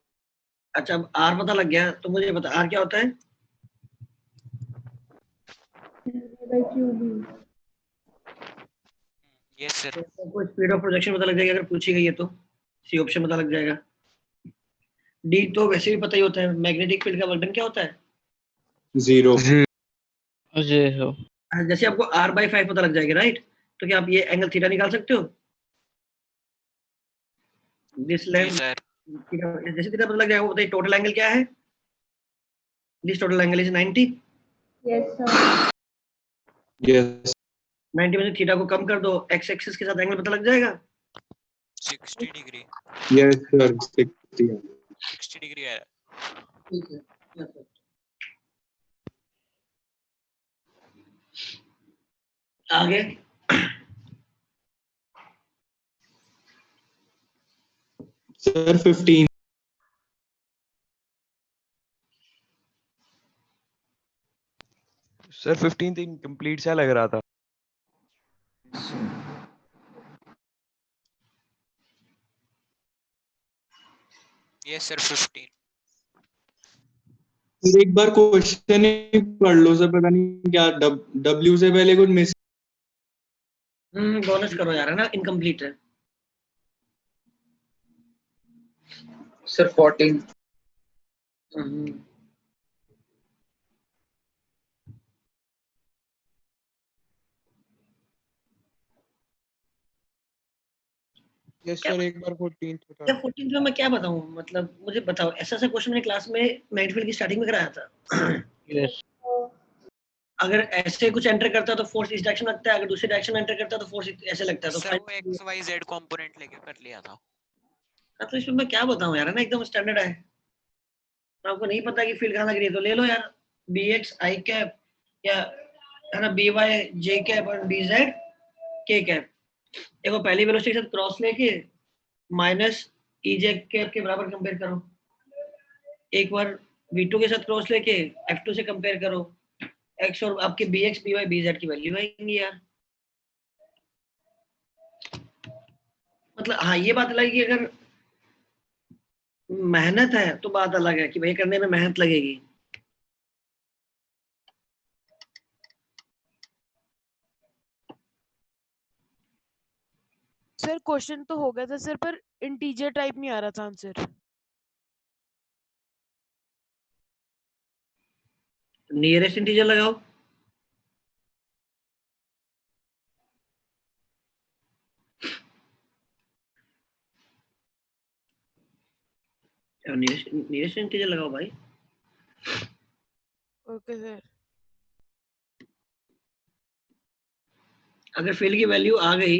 अच्छा अब r पता लग गया, तो मुझे बता r क्या होता है? Yes sir. आपको स्पीड ऑफ प्रोजेक्शन पता लग जाएगा अगर पूछी गई है तो, सी ऑप्शन पता लग जाएगा। डी तो वैसे भी पता ही होता है, मैग्नेटिक फील्ड का वर्क डन क्या होता है? 0 0 जैसे आपको r/5 पता लग जाएगा, राइट? तो क्या आप ये एंगल थीटा निकाल सकते हो? दिस जी लेंथ सर। जैसे थीटा पता लग जाएगा, वो बताइए टोटल एंगल क्या है? This total angle is 90। Yes, sir. yes 90 में से थीटा को कम कर दो, x एक्सिस के साथ एंगल पता लग जाएगा। 60 डिग्री। yes sir 60 60 डिग्री है। ठीक है, perfect। आगे सर 15 सर 15 इनकम्प्लीट सा लग रहा था। Yes sir 15। एक बार क्वेश्चन ही पढ़ लो सर, पता नहीं क्या W से पहले कुछ मिस। बोनस करो यार, है ना, इनकम्प्लीट है। Sir 14. यस सर एक बार 14th बता या दो। 14 में मैं क्या बताऊं, मतलब मुझे बताओ, ऐसा क्वेश्चन मैंने क्लास में मैग्नेटिक फील्ड की स्टार्टिंग में कराया था। यस अगर ऐसे कुछ एंटर करता है तो फोर्स इस डायरेक्शन में लगता है, अगर दूसरे डायरेक्शन में एंटर करता है तो फोर्स ऐसे लगता है। तो सर वो एक्स वाई जेड कंपोनेंट लेके कर लिया था। तो इसमें मैं क्या बताऊं यार, है ना, एकदम स्टैंडर्ड है। तो आपको नहीं पता कि फील्ड कहाँ लग रही है तो ले लो यार, bx i कैप या, है ना, by j कैप और bz k कैप। देखो पहली वेलोसिटी के साथ क्रॉस लेके माइनस ej कैप के बराबर कंपेयर करो, एक बार v2 के साथ क्रॉस लेके f2 से कंपेयर करो, x और आपके bx by bz की वैल्यू आएंगी यार। मतलब हाँ, ये बात अलग है कि अगर मेहनत है तो बात अलग है कि भाई करने में मेहनत लगेगी। सर क्वेश्चन तो हो गया था सर, पर इंटीजर टाइप नहीं आ रहा था आंसर। नियरेस्ट इंटीजर लगाओ। नियरेस्ट इंटीजर लगाओ भाई। Okay sir. अगर फील्ड की वैल्यू आ गई,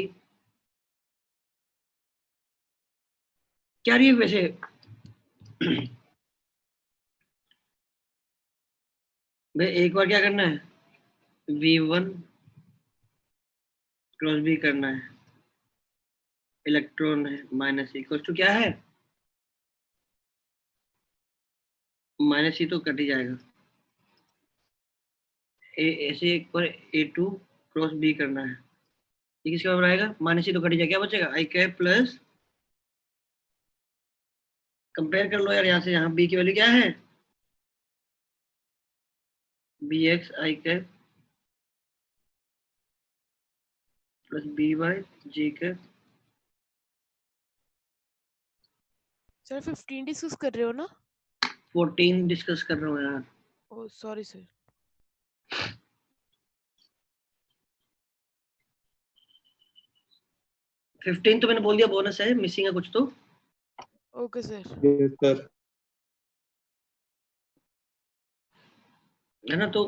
क्या रही है वैसे? भाई एक बार क्या करना है, v1 क्रॉस b करना है, इलेक्ट्रॉन है माइनस इक्वल टू क्या है, माइनस ही तो कट ही जाएगा। ऐसे एक बार a2 क्रॉस b करना है, ये किसके बराबर आएगा, माइनस ही तो कट ही जाएगा, क्या बचेगा i कैप प्लस, कंपेयर कर लो यार यहाँ से, यहाँ b की वैल्यू क्या है, bx i cap plus by j cap. Sir 15 discuss कर रहे हो ना? 14 डिस्कस कर रहा हूँ यार। ओ सॉरी सर। फिफ्टीन तो मैंने बोल दिया बोनस है, मिसिंग है कुछ तो। Okay sir. yes sir है ना, तो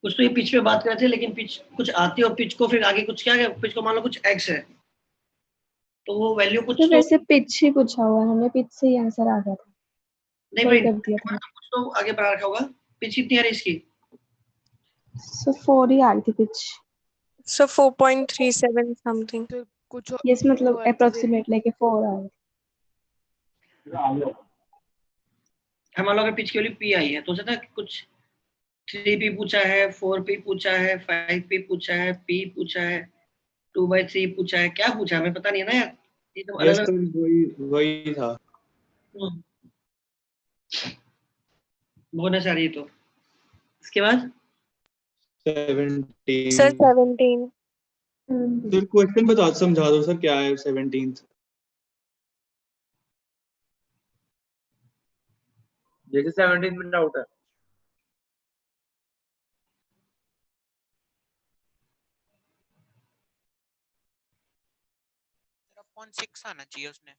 कुछ तो ये पिच पे बात कर रहे थे, लेकिन पिच कुछ आती है और पिच को फिर आगे कुछ क्या है, पिच को मान लो कुछ एक्स है तो वो वैल्यू कुछ तो तो वैसे पिच ही पूछा हुआ है, हमें पिच से ही आंसर आ गया था, नहीं सही भाई, कर दिया था। कुछ तो आगे बढ़ा रखा होगा। पिच कितनी आ रही है इसकी? सो 4 ही आई थी पिच। So 4.37 something. तो कुछ यस मतलब वो आई थी अप्रोक्सीमेट लेके 4 आई थी। हम मान लो अगर पिच की वैल्यू पी आई है तो सकता है कुछ 3p पूछा है, 4p पूछा है, 5p पूछा है, p पूछा है, 2/3 पूछा है, क्या पूछा है हमें पता नहीं है ना यार, ये तो yes अलग sir वही था। अलग बोनस आ रही है। तो इसके बाद Sir, 17। 17. सर क्वेश्चन बता समझा दो सर, क्या है 17th? जैसे 17 में डाउट है। अपॉन 6 आना चाहिए उसने।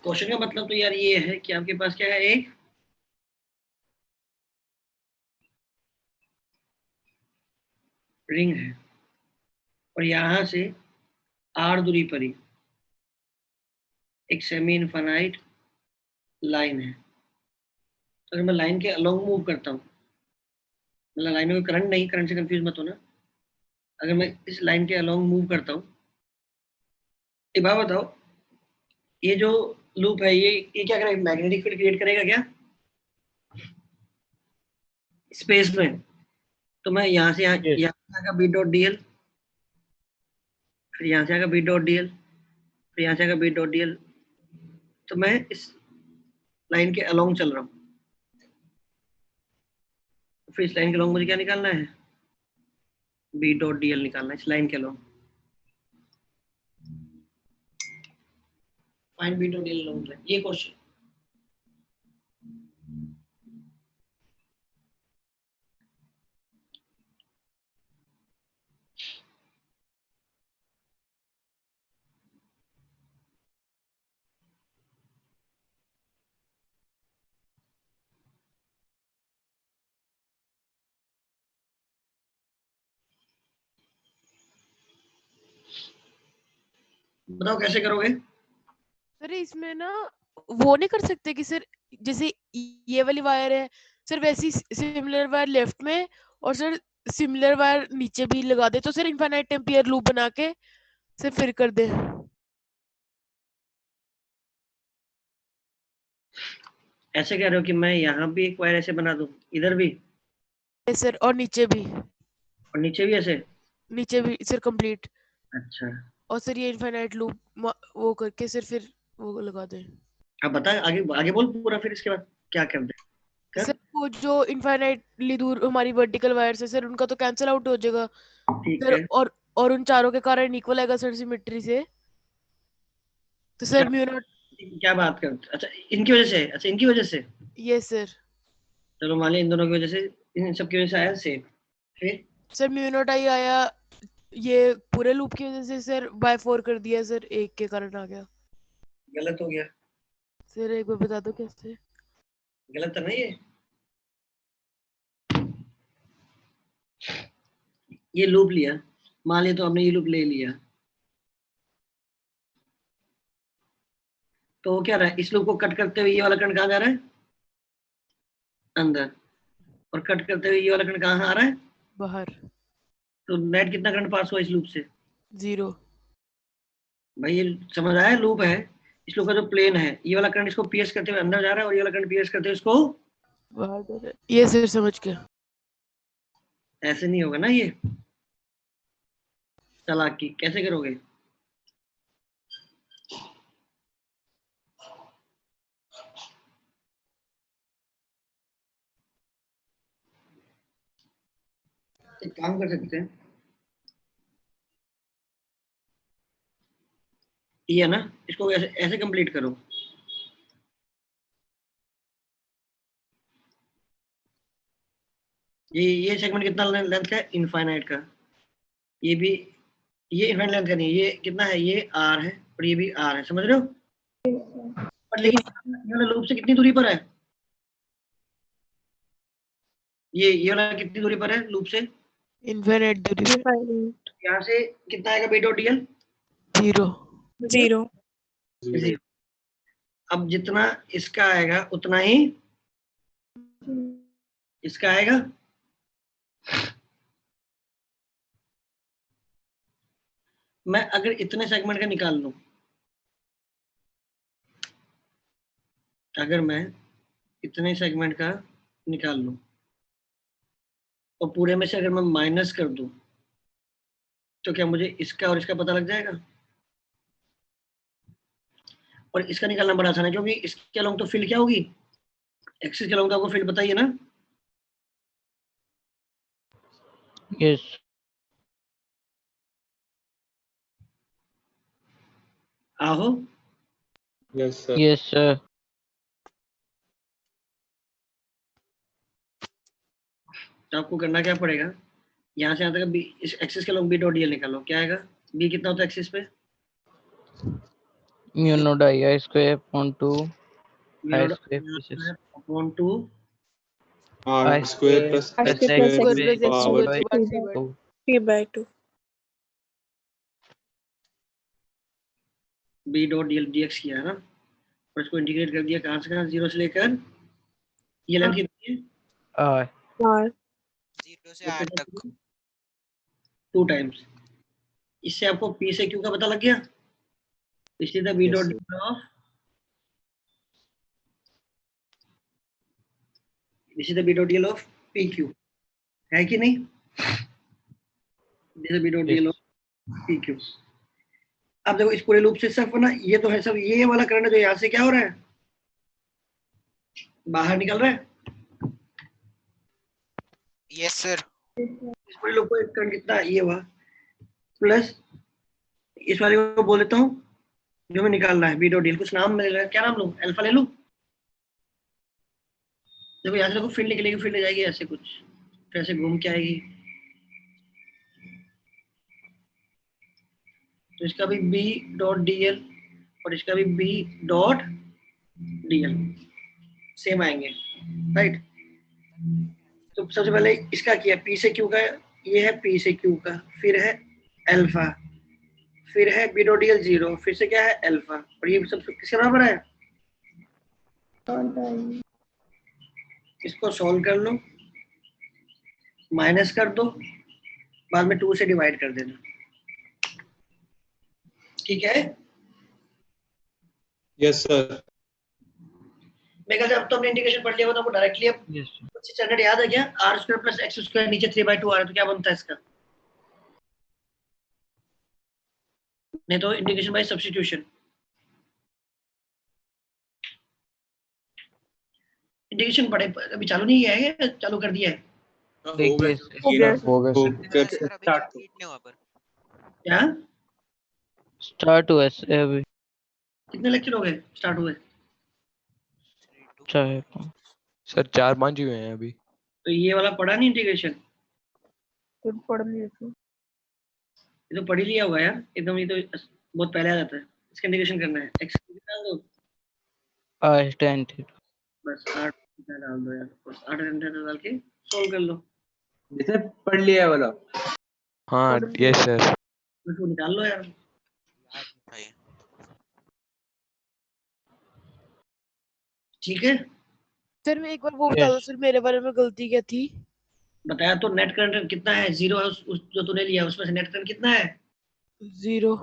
क्वेश्चन का मतलब तो यार ये है कि आपके पास क्या है, एक रिंग है और यहां से r दूरी पर ही एक सेमी इनफाइनाइट लाइन है। तो अगर मैं लाइन के अलोंग मूव करता हूँ, मतलब लाइन में कोई करंट नहीं, करंट से कंफ्यूज मत होना, अगर मैं इस लाइन के अलोंग मूव करता हूँ, एक बात बताओ, ये जो लूप है ये क्या करेगा, मैग्नेटिक फील्ड क्रिएट करेगा क्या स्पेस में? तो मैं यहाँ से यहाँ Yes. यहाँ का बी डॉट डीएल, फिर यहाँ से आएगा बी डॉट डीएल, फिर यहाँ से आएगा बी डॉट डीएल, तो मैं इस लाइन के अलोंग चल रहा हूँ। फिर इस लाइन के अलोंग मुझे क्या निकालना है, बी डॉट डीएल निकालना है इस लाइन के along. Find B dot DL along ये क्वेश्चन। बताओ कैसे करोगे? सर इसमें ना वो नहीं कर सकते कि सर जैसे ये वाली वायर है सर, वैसी सिमिलर वायर लेफ्ट में और सर सिमिलर वायर नीचे भी लगा दे, तो सर इनफाइनाइट एम्पियर लूप बना के सर फिर कर दे। ऐसे कह रहे हो कि मैं यहाँ भी एक वायर ऐसे बना दूं, इधर भी सर और नीचे भी, और नीचे भी ऐसे? नीचे भी सर कंप्लीट। अच्छा, और सर ये इनफाइनाइट लूप वो करके सर फिर वो लगा दे। अब बता, आगे आगे बोल पूरा, फिर इसके बाद क्या कर दे? कर। सर वो जो इनफाइनाइटली दूर हमारी वर्टिकल वायर्स है सर, उनका तो कैंसिल आउट हो जाएगा ठीक सर, है। और उन चारों के कारण इक्वल आएगा सर सिमेट्री से। तो सर म्यू नॉट। क्या बात कर, अच्छा इनकी वजह से, अच्छा इनकी वजह से, यस सर। चलो मान लिया इन दोनों की वजह से, इन सब की वजह से आया सेम। फिर सर म्यू नॉट आई आया ये पूरे लूप की वजह से सर, बाय 4 कर दिया सर, एक के कारण आ गया। गलत हो गया, सर एक बार बता दो कैसे। गलत है ना ये लूप लिया, मान लिया तो हमने ये लूप ले लिया, तो वो क्या रहा है, इस लूप को कट करते हुए ये वाला करंट कहाँ जा रहा है, अंदर, और कट करते हुए ये वाला करंट कहाँ आ रहा है, बाहर। तो नेट कितना करंट पास हुआ इस लूप से? 0। भाई ये समझ आया, लूप है, इस लूप का जो प्लेन है, ये वाला करंट इसको पीएस करते हुए अंदर जा रहा है और ये वाला करंट पीएस करते हुए इसको बाहर जा रहा है। ये सर समझ गया। ऐसे नहीं होगा ना ये चालाकी, कैसे करोगे? एक काम कर सकते हैं, ये है ना, इसको ऐसे ऐसे कंप्लीट करो, ये सेगमेंट कितना लेंथ का है, इनफाइनाइट का, ये भी, ये इनफाइनाइट लेंथ का नहीं है, ये कितना है, ये आर है और ये भी आर है, समझ रहे हो? पर लेकिन ये वाला लूप से कितनी दूरी पर है, ये वाला कितनी दूरी पर है लूप से? इनफाइनाइट दूरी पे। Infinite. यहाँ से कितना आएगा बी डॉट डीएल? 0. 0। अब जितना इसका आएगा उतना ही इसका आएगा। मैं अगर इतने सेगमेंट का निकाल लूं, अगर मैं इतने सेगमेंट का निकाल लूं, तो पूरे में से अगर मैं माइनस कर दूं तो क्या मुझे इसका और इसका पता लग जाएगा? और इसका निकालना बड़ा आसान है क्योंकि इसके अलोंग तो फील्ड क्या होगी, एक्सिस के अलोंग तो आपको फील्ड बताइए ना। Yes. आहो यस सर। Yes, sir. तो आपको करना क्या पड़ेगा, यहाँ से यहाँ तक बी, इस एक्सिस के अलोंग बी डॉट डीएल निकालो। क्या आएगा? बी कितना होता है एक्सिस पे? Mu naught I square upon 2 I square plus S. Upon 2 R square plus R X square plus square X plus power x by square 3 by 2. 3/2. B dot dl dx किया है ना, और इसको इंटीग्रेट कर दिया कहाँ से कहाँ, 0 से लेकर, ये लेंथ कितनी है? I. R. 0 से R तक। 2 टाइम्स। इससे आपको पी से क्यू का पता लग गया। इसलिए the B Yes, dot sir. Dl of, this is the B dot dl of P Q, है कि नहीं? This is B dot dl of P Q. अब देखो इस पूरे लूप से सिर्फ ना ये तो है सब, ये वाला करंट जो यहाँ से क्या हो रहा है, बाहर निकल रहा है। Yes sir. इस पूरे लूप को एक करंट कितना, ये हुआ, प्लस इस वाले को बोल देता हूँ जो मैं निकालना है बी डॉट डीएल, कुछ नाम मिल रहा है, क्या नाम लूँ, अल्फा ले लूँ। देखो यहाँ से देखो फील्ड निकलेगी, फील्ड ले जाएगी ऐसे कुछ, फिर ऐसे घूम के आएगी। तो इसका भी बी डॉट डीएल और इसका भी बी डॉट डीएल सेम आएंगे, राइट। तो सबसे पहले इसका किया पी से क्यू का, ये है पी से क्यू का, फिर है अल्फा, फिर है बी डॉट डीएल 0, फिर से क्या है अल्फा, और ये सब किसके बराबर है? इसको सॉल्व कर लो, माइनस कर दो, बाद में 2 से डिवाइड कर देना, ठीक है। Yes sir. मैं कहता अब तो हमने इंटीग्रेशन पढ़ लिया, तो आपको डायरेक्टली अब Yes. स्टैंडर्ड याद है क्या? R square plus X square नीचे 3/2 आ रहा है, तो क्या बनता है इसका? नहीं तो इंटीग्रेशन बाय सब्स्टिट्यूशन। इंटीग्रेशन पढ़े अभी चालू नहीं किया है क्या? चालू कर दिया है देखिए होगा सर। सर अभी कंप्लीट नहीं हुआ पर। क्या? स्टार्ट हुआ है अभी। कितने लेक्चर हो गए स्टार्ट हुए? चाहे सर 4-5 ही हुए हैं अभी। तो ये वाला पढ़ा नहीं इंटीग्रेशन? पढ़ लिए थे। ये तो पढ़ ही लिया होगा यार एकदम, ये तो बहुत पहले आ जाता है। इसका इंटीग्रेशन करना है, एक्स डाल दो, I stand it. बस 8 डाल दो यार, बस 8 घंटे डाल के सॉल्व कर लो, जैसे पढ़ लिया है वाला। हाँ यस सर। बस वो निकाल लो यार। भाई ठीक है, सर मैं एक बार वो बता दो सर, मेरे बारे में गलती क्या थी? बताया तो नेट करंट कितना है, 0 है उस जो तूने लिया उसमें से नेट करंट कितना है? 0।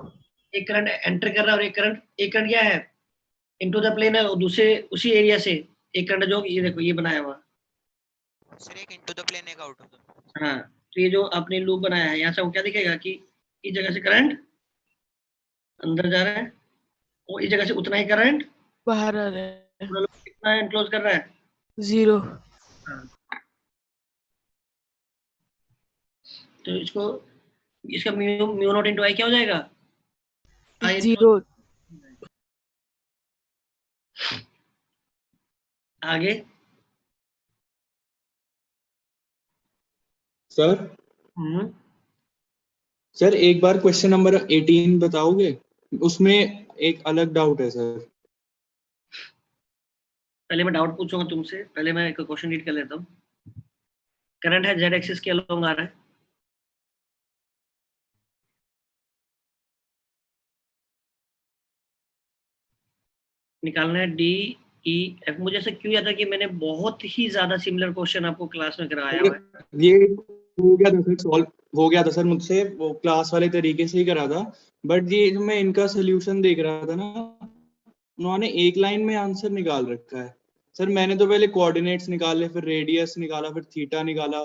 एक करंट एंटर कर रहा है और एक करंट क्या है, इनटू द प्लेन है, और दूसरे उसी एरिया से एक करंट जो ये देखो ये बनाया हुआ, सर एक इनटू द प्लेन एक आउट ऑफ द। हाँ। तो ये जो आपने लूप बनाया है यहाँ से वो क्या दिखेगा कि इस जगह से करंट अंदर जा रहा है और इस जगह से उतना ही करंट बाहर आ रहा है। पूरा लूप कितना एनक्लोज कर रहा है? 0। तो इसको इसका म्यू नॉट इनटू आई क्या हो जाएगा? आई 0। आगे सर सर एक बार क्वेश्चन नंबर 18 बताओगे, उसमें एक अलग डाउट है सर। पहले मैं डाउट पूछूंगा तुमसे, पहले मैं एक क्वेश्चन रीड कर लेता हूँ। करंट है जेड एक्सिस के अलोंग आ रहा है, निकालना है डी ई एफ। मुझे ऐसा क्यों याद है कि मैंने बहुत ही ज्यादा सिमिलर क्वेश्चन आपको क्लास में कराया हुआ है। ये हो गया था सर, सॉल्व हो गया था सर मुझसे, वो क्लास वाले तरीके से ही करा था। बट ये जो मैं इनका सोल्यूशन देख रहा था ना, उन्होंने एक लाइन में आंसर निकाल रखा है सर। मैंने तो पहले कोऑर्डिनेट्स निकाले, फिर रेडियस निकाला, फिर थीटा निकाला,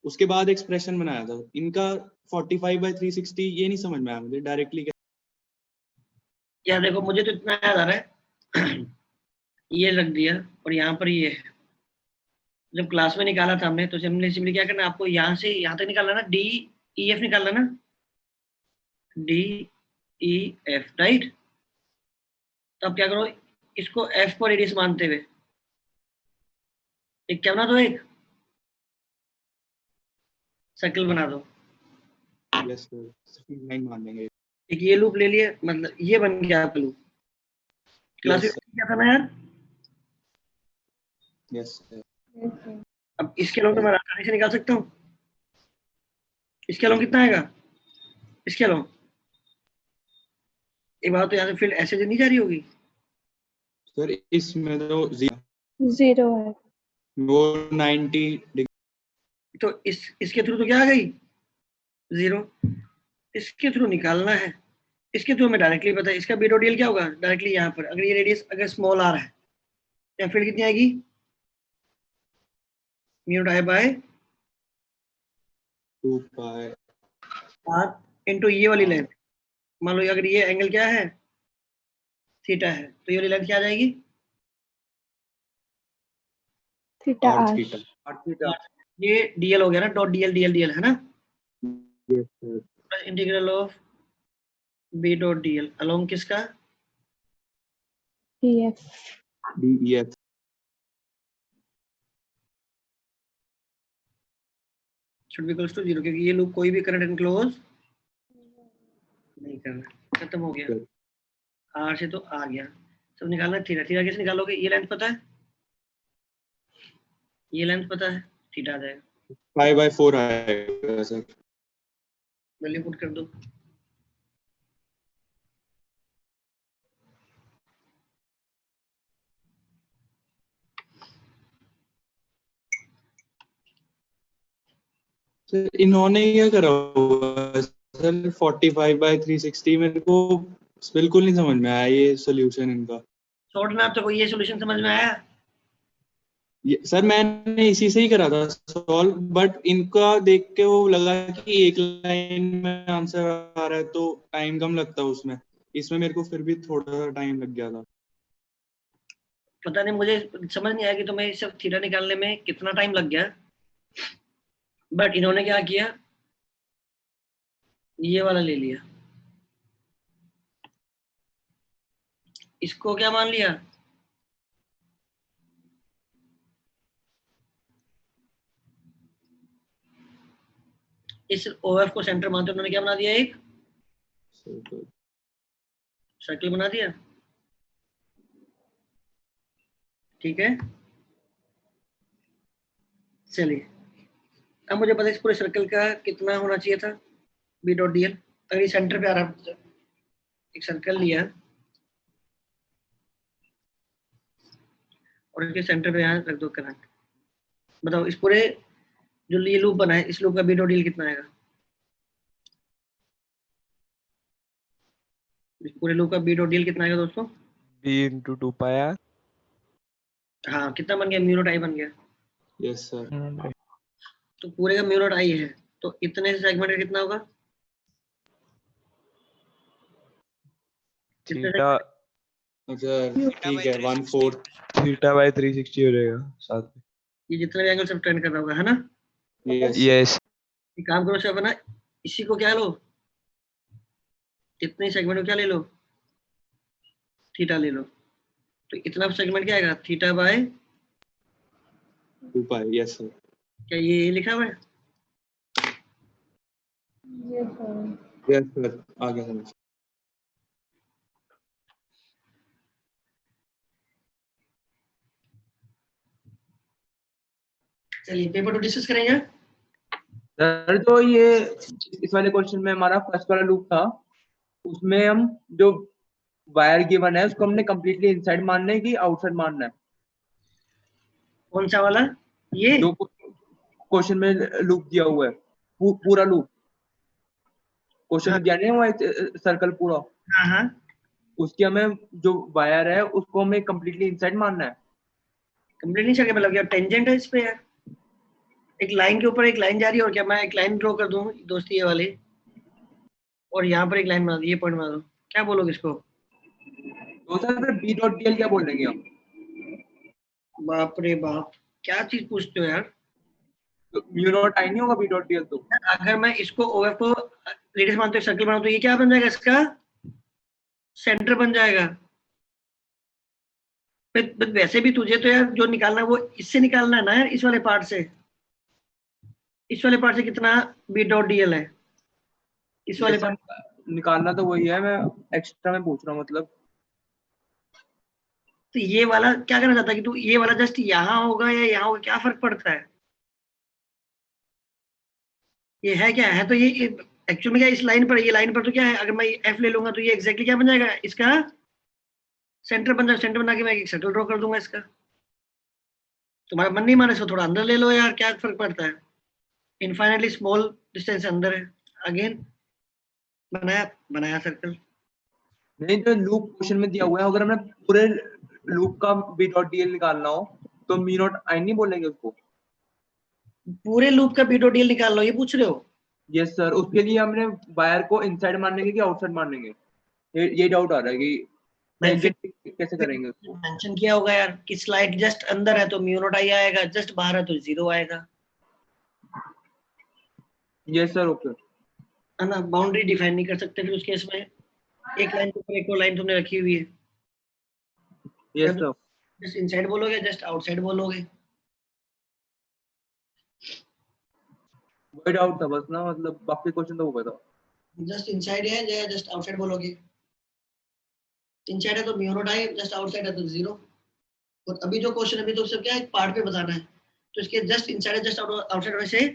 उसके बाद एक्सप्रेशन बनाया था इनका 45/360 ये नहीं समझ में आया मुझे डायरेक्टली। यार देखो मुझे तो इतना याद आ रहा है ये रख दिया और यहाँ पर ये है। जब क्लास में निकाला था हमने तो सिंपली क्या करना, आपको यहाँ से यहाँ तक निकालना ना, डी ई एफ निकालना ना, डी ई एफ, राइट। तो अब क्या करो, इसको एफ को रेडियस मानते हुए एक क्या बना दो, एक सर्कल बना दो। यस सर, लाइन मान लेंगे। एक ये लूप ले लिया, मतलब ये बन गया आपका लूप। क्लास में क्या था ना यार। Yes sir. अब इसके अलावा मैं आसानी से निकाल सकता हूँ। इसके अलावा कितना आएगा, इसके अलावा एक बात तो यहाँ से फील्ड ऐसे नहीं जा रही होगी सर, इसमें तो 0 है। वो 90 डिग्री, तो इसके थ्रू तो क्या आ गई 0। इसके थ्रू निकालना है, इसके थ्रू हमें डायरेक्टली पता है इसका बी डॉट डीएल क्या होगा डायरेक्टली यहाँ पर। अगर ये रेडियस अगर स्मॉल आर है तो फील्ड कितनी आएगी, mu dot I by 2 pi R into ये वाली लेंथ। मान लो अगर ये एंगल क्या है, थीटा है, तो ये वाली लेंथ क्या आ जाएगी, थीटा और आर। थीटा। ये डीएल हो गया ना, डॉट डीएल डीएल डीएल है ना, yes sir. Integral of B dot DL along किसका, DF. DEF. Should be equals to 0, क्योंकि ये लूप कोई भी करंट एनक्लोज नहीं करना, खत्म हो गया। आर से तो आ गया, सब निकालना है थीटा। थीटा कैसे निकालोगे, ये लेंथ पता है, ये लेंथ पता है, थीटा आ जाएगा, 5/4 आएगा सर। वैल्यू पुट कर दो। सर इन्होंने क्या करा हुआ सर 45/360, मेरे को बिल्कुल नहीं समझ में आया ये सोल्यूशन इनका। शॉर्ट में आप तो कोई ये सॉल्यूशन समझ में आया, सर मैंने इसी से ही करा था सॉल्व, बट इनका देख के वो लगा कि एक लाइन में आंसर आ रहा है तो टाइम कम लगता है उसमें, इसमें मेरे को फिर भी थोड़ा सा टाइम लग गया था। पता नहीं, मुझे समझ नहीं आया कि तुम्हें सब थीटा निकालने में कितना टाइम लग गया। बट इन्होंने क्या किया, ये वाला ले लिया, इसको क्या मान लिया, इस OF को सेंटर मानते उन्होंने क्या बना दिया, एक सर्कल बना दिया, ठीक है। चलिए अब मुझे पता है इस पूरे सर्कल का कितना होना चाहिए था बी डॉट डीएल। अगर ये सेंटर पे आ रहा, एक सर्कल लिया और इसके सेंटर पे यहाँ रख दो करंट, बताओ इस पूरे जो ये लूप बना है इस लूप का बी डॉट डीएल कितना आएगा, इस पूरे लूप का बी डॉट डीएल कितना आएगा दोस्तों, b into 2 pi r। हाँ कितना बन गया, म्यू नॉट आई बन गया। Yes sir. तो पूरे का म्यू नॉट आई है, तो इतने सेगमेंट का कितना होगा, थीटा अच्छा ठीक है 1/4 थीटा बाय 360 हो जाएगा साथ में। ये जितने भी एंगल सब टर्न कर रहा होगा, है ना। यस एक काम करो सब, है ना, इसी को क्या लो, इतने सेगमेंट को क्या ले लो, थीटा ले लो, तो इतना सेगमेंट क्या आएगा, theta by 2 pi. Yes sir. क्या ये लिखा हुआ है, यस सर आ गया समझ। चलिए पेपर टू डिस्कस करेंगे। सर जो ये इस वाले क्वेश्चन में हमारा फर्स्ट वाला लूप था, उसमें हम जो वायर गिवन है उसको हमने कंप्लीटली इनसाइड मानना है कि आउटसाइड मानना है, कौन सा वाला, ये जो क्वेश्चन में लूप दिया हुआ है, पूरा लूप क्वेश्चन में दिया नहीं हुआ है सर्कल पूरा, हाँ हाँ उसकी हमें जो वायर है उसको हमें कंप्लीटली इनसाइड मानना है। कंप्लीट नहीं चल मतलब क्या टेंजेंट है इस पे यार, एक लाइन के ऊपर एक लाइन जा रही है, और क्या मैं एक लाइन ड्रॉ कर दूं दोस्ती ये वाली, और यहाँ पर एक लाइन बना दी, ये पॉइंट बना दो, क्या बोलोगे इसको? तो सर फिर बी डॉट डीएल क्या बोल देंगे हम? बाप रे बाप, क्या चीज पूछते हो यार। तो म्यू नॉट आई नहीं होगा बी डॉट डीएल तो? अगर मैं इसको ओएफ को रेडियस मानते हुए सर्कल बनाऊं तो ये क्या बन जाएगा, इसका सेंटर बन जाएगा। फिर वैसे भी तुझे तो यार जो निकालना है वो इससे निकालना है ना यार, इस वाले पार्ट से। इस वाले पार्ट से कितना बी डॉट डीएल है, इस वाले पार्ट। निकालना तो वही है, मैं एक्स्ट्रा में पूछ रहा हूँ मतलब। तो ये वाला क्या करना चाहता है कि तू ये वाला जस्ट यहाँ होगा या यहाँ होगा, क्या फर्क पड़ता है? ये है क्या है, तो ये एक्चुअल में क्या इस लाइन पर, ये लाइन पर तो क्या है, अगर मैं एफ ले लूंगा तो ये एग्जैक्टली क्या बन जाएगा, इसका सेंटर बन जाएगा। सेंटर बना के मैं एक सर्कल ड्रॉ कर दूंगा इसका। तुम्हारा मन नहीं माने इसको थोड़ा अंदर ले लो यार, क्या फर्क पड़ता है। इनफाइनाइटली स्मॉल डिस्टेंस अंदर है। अगेन बनाया बनाया सर्कल। नहीं, जो लूप क्वेश्चन में दिया हुआ है, अगर हमें पूरे लूप का बी डॉट डीएल निकालना हो तो म्यू नॉट आई नहीं बोलेंगे उसको? पूरे लूप का बी डॉट डीएल निकाल लो, ये पूछ रहे हो? यस सर, उसके लिए हमने वायर को इनसाइड मानेंगे कि आउटसाइड मानेंगे, ये डाउट आ रहा है कि कैसे करेंगे उसको। मेंशन किया होगा यार कि स्लाइड जस्ट अंदर है तो म्यू नॉट आई आएगा, जस्ट बाहर है तो 0 आएगा। Yes sir, okay. है ना, बाउंड्री डिफाइन नहीं कर सकते फिर उस केस में। एक लाइन के ऊपर एक और लाइन तुमने रखी हुई है। Yes sir. जस्ट इनसाइड बोलोगे, जस्ट आउटसाइड बोलोगे। वही डाउट था बस ना, मतलब बाकी क्वेश्चन तो वो बता। जस्ट इनसाइड है या जस्ट आउटसाइड बोलोगे? इनसाइड है तो mu not I, just outside है तो 0। और अभी जो क्वेश्चन अभी तो सिर्फ क्या है, एक पार्ट पे बताना है, तो इसके जस्ट इनसाइड है जस्ट आउटसाइड होने से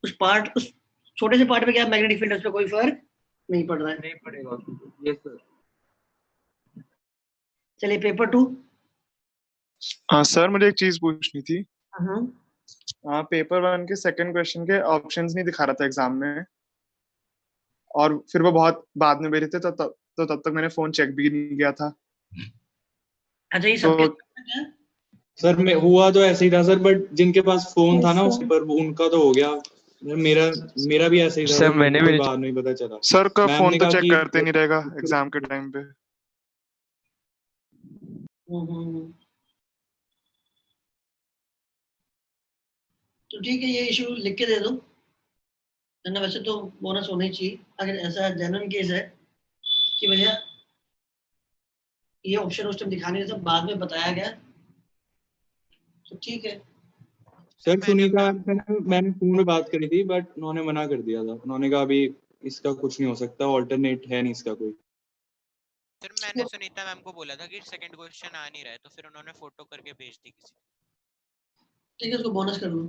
उस पार्ट, उस छोटे से पार्ट पे क्या मैग्नेटिक फील्ड है उस पर कोई फर्क नहीं पड़ रहा है। नहीं पड़ेगा। Yes sir. चलिए पेपर 2। हाँ सर, मुझे एक चीज पूछनी थी। हाँ, पेपर 1 के सेकंड क्वेश्चन के ऑप्शंस नहीं दिखा रहा था एग्जाम में, और फिर वो बहुत बाद में भेजे थे, तो तब तक मैंने फोन चेक भी नहीं किया था। अच्छा ये तो सबके सर मैं हुआ तो ऐसे ही था सर, बट जिनके पास फोन था ना उस पर उनका तो हो गया। मेरा भी ऐसे ही था सर, सर, मैंने मुझे भी बाद में ही पता चला। सर का मैम फोन ने तो कहा चेक कि करते नहीं रहेगा एग्जाम के टाइम पे। तो ठीक है, ये इशू लिख के दे दो, वरना वैसे तो बोनस होना ही चाहिए। अगर ऐसा जेन्युइन केस है कि भैया ये ऑप्शन उस टाइम दिखाने से बाद में बताया गया, तो ठीक है। सर सुनीता मैंने फोन में बात करी थी, बट उन्होंने मना कर दिया था। उन्होंने कहा अभी इसका कुछ नहीं हो सकता, ऑल्टरनेट है नहीं इसका कोई। सर मैंने सुनीता मैम को बोला था कि सेकंड क्वेश्चन आ नहीं रहा है, तो फिर उन्होंने फोटो करके भेज दी किसी। ठीक है, उसको बोनस कर लो,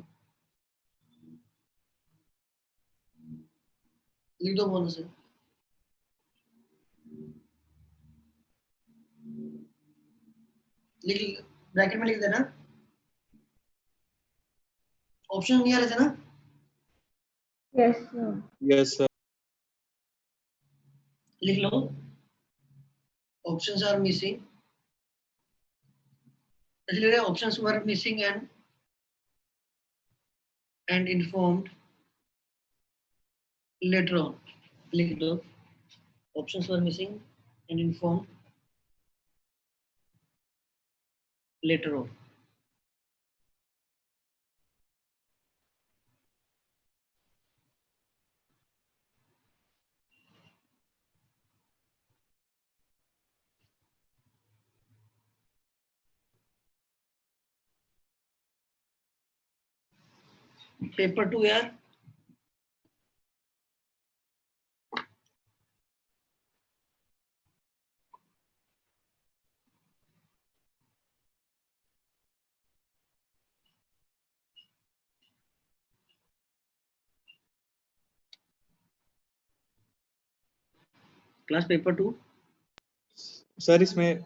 लिख दो बोनस है। लिख, ब्रैकेट में लिख देना। ऑप्शन नहीं आ रहे थे ना? Yes, sir. Yes sir. लिख लो, ऑप्शंस आर मिसिंग। इसलिए options were missing and informed later on. लिख दो, options were missing and informed later on. Paper 2 यार। Class paper 2। सर इसमें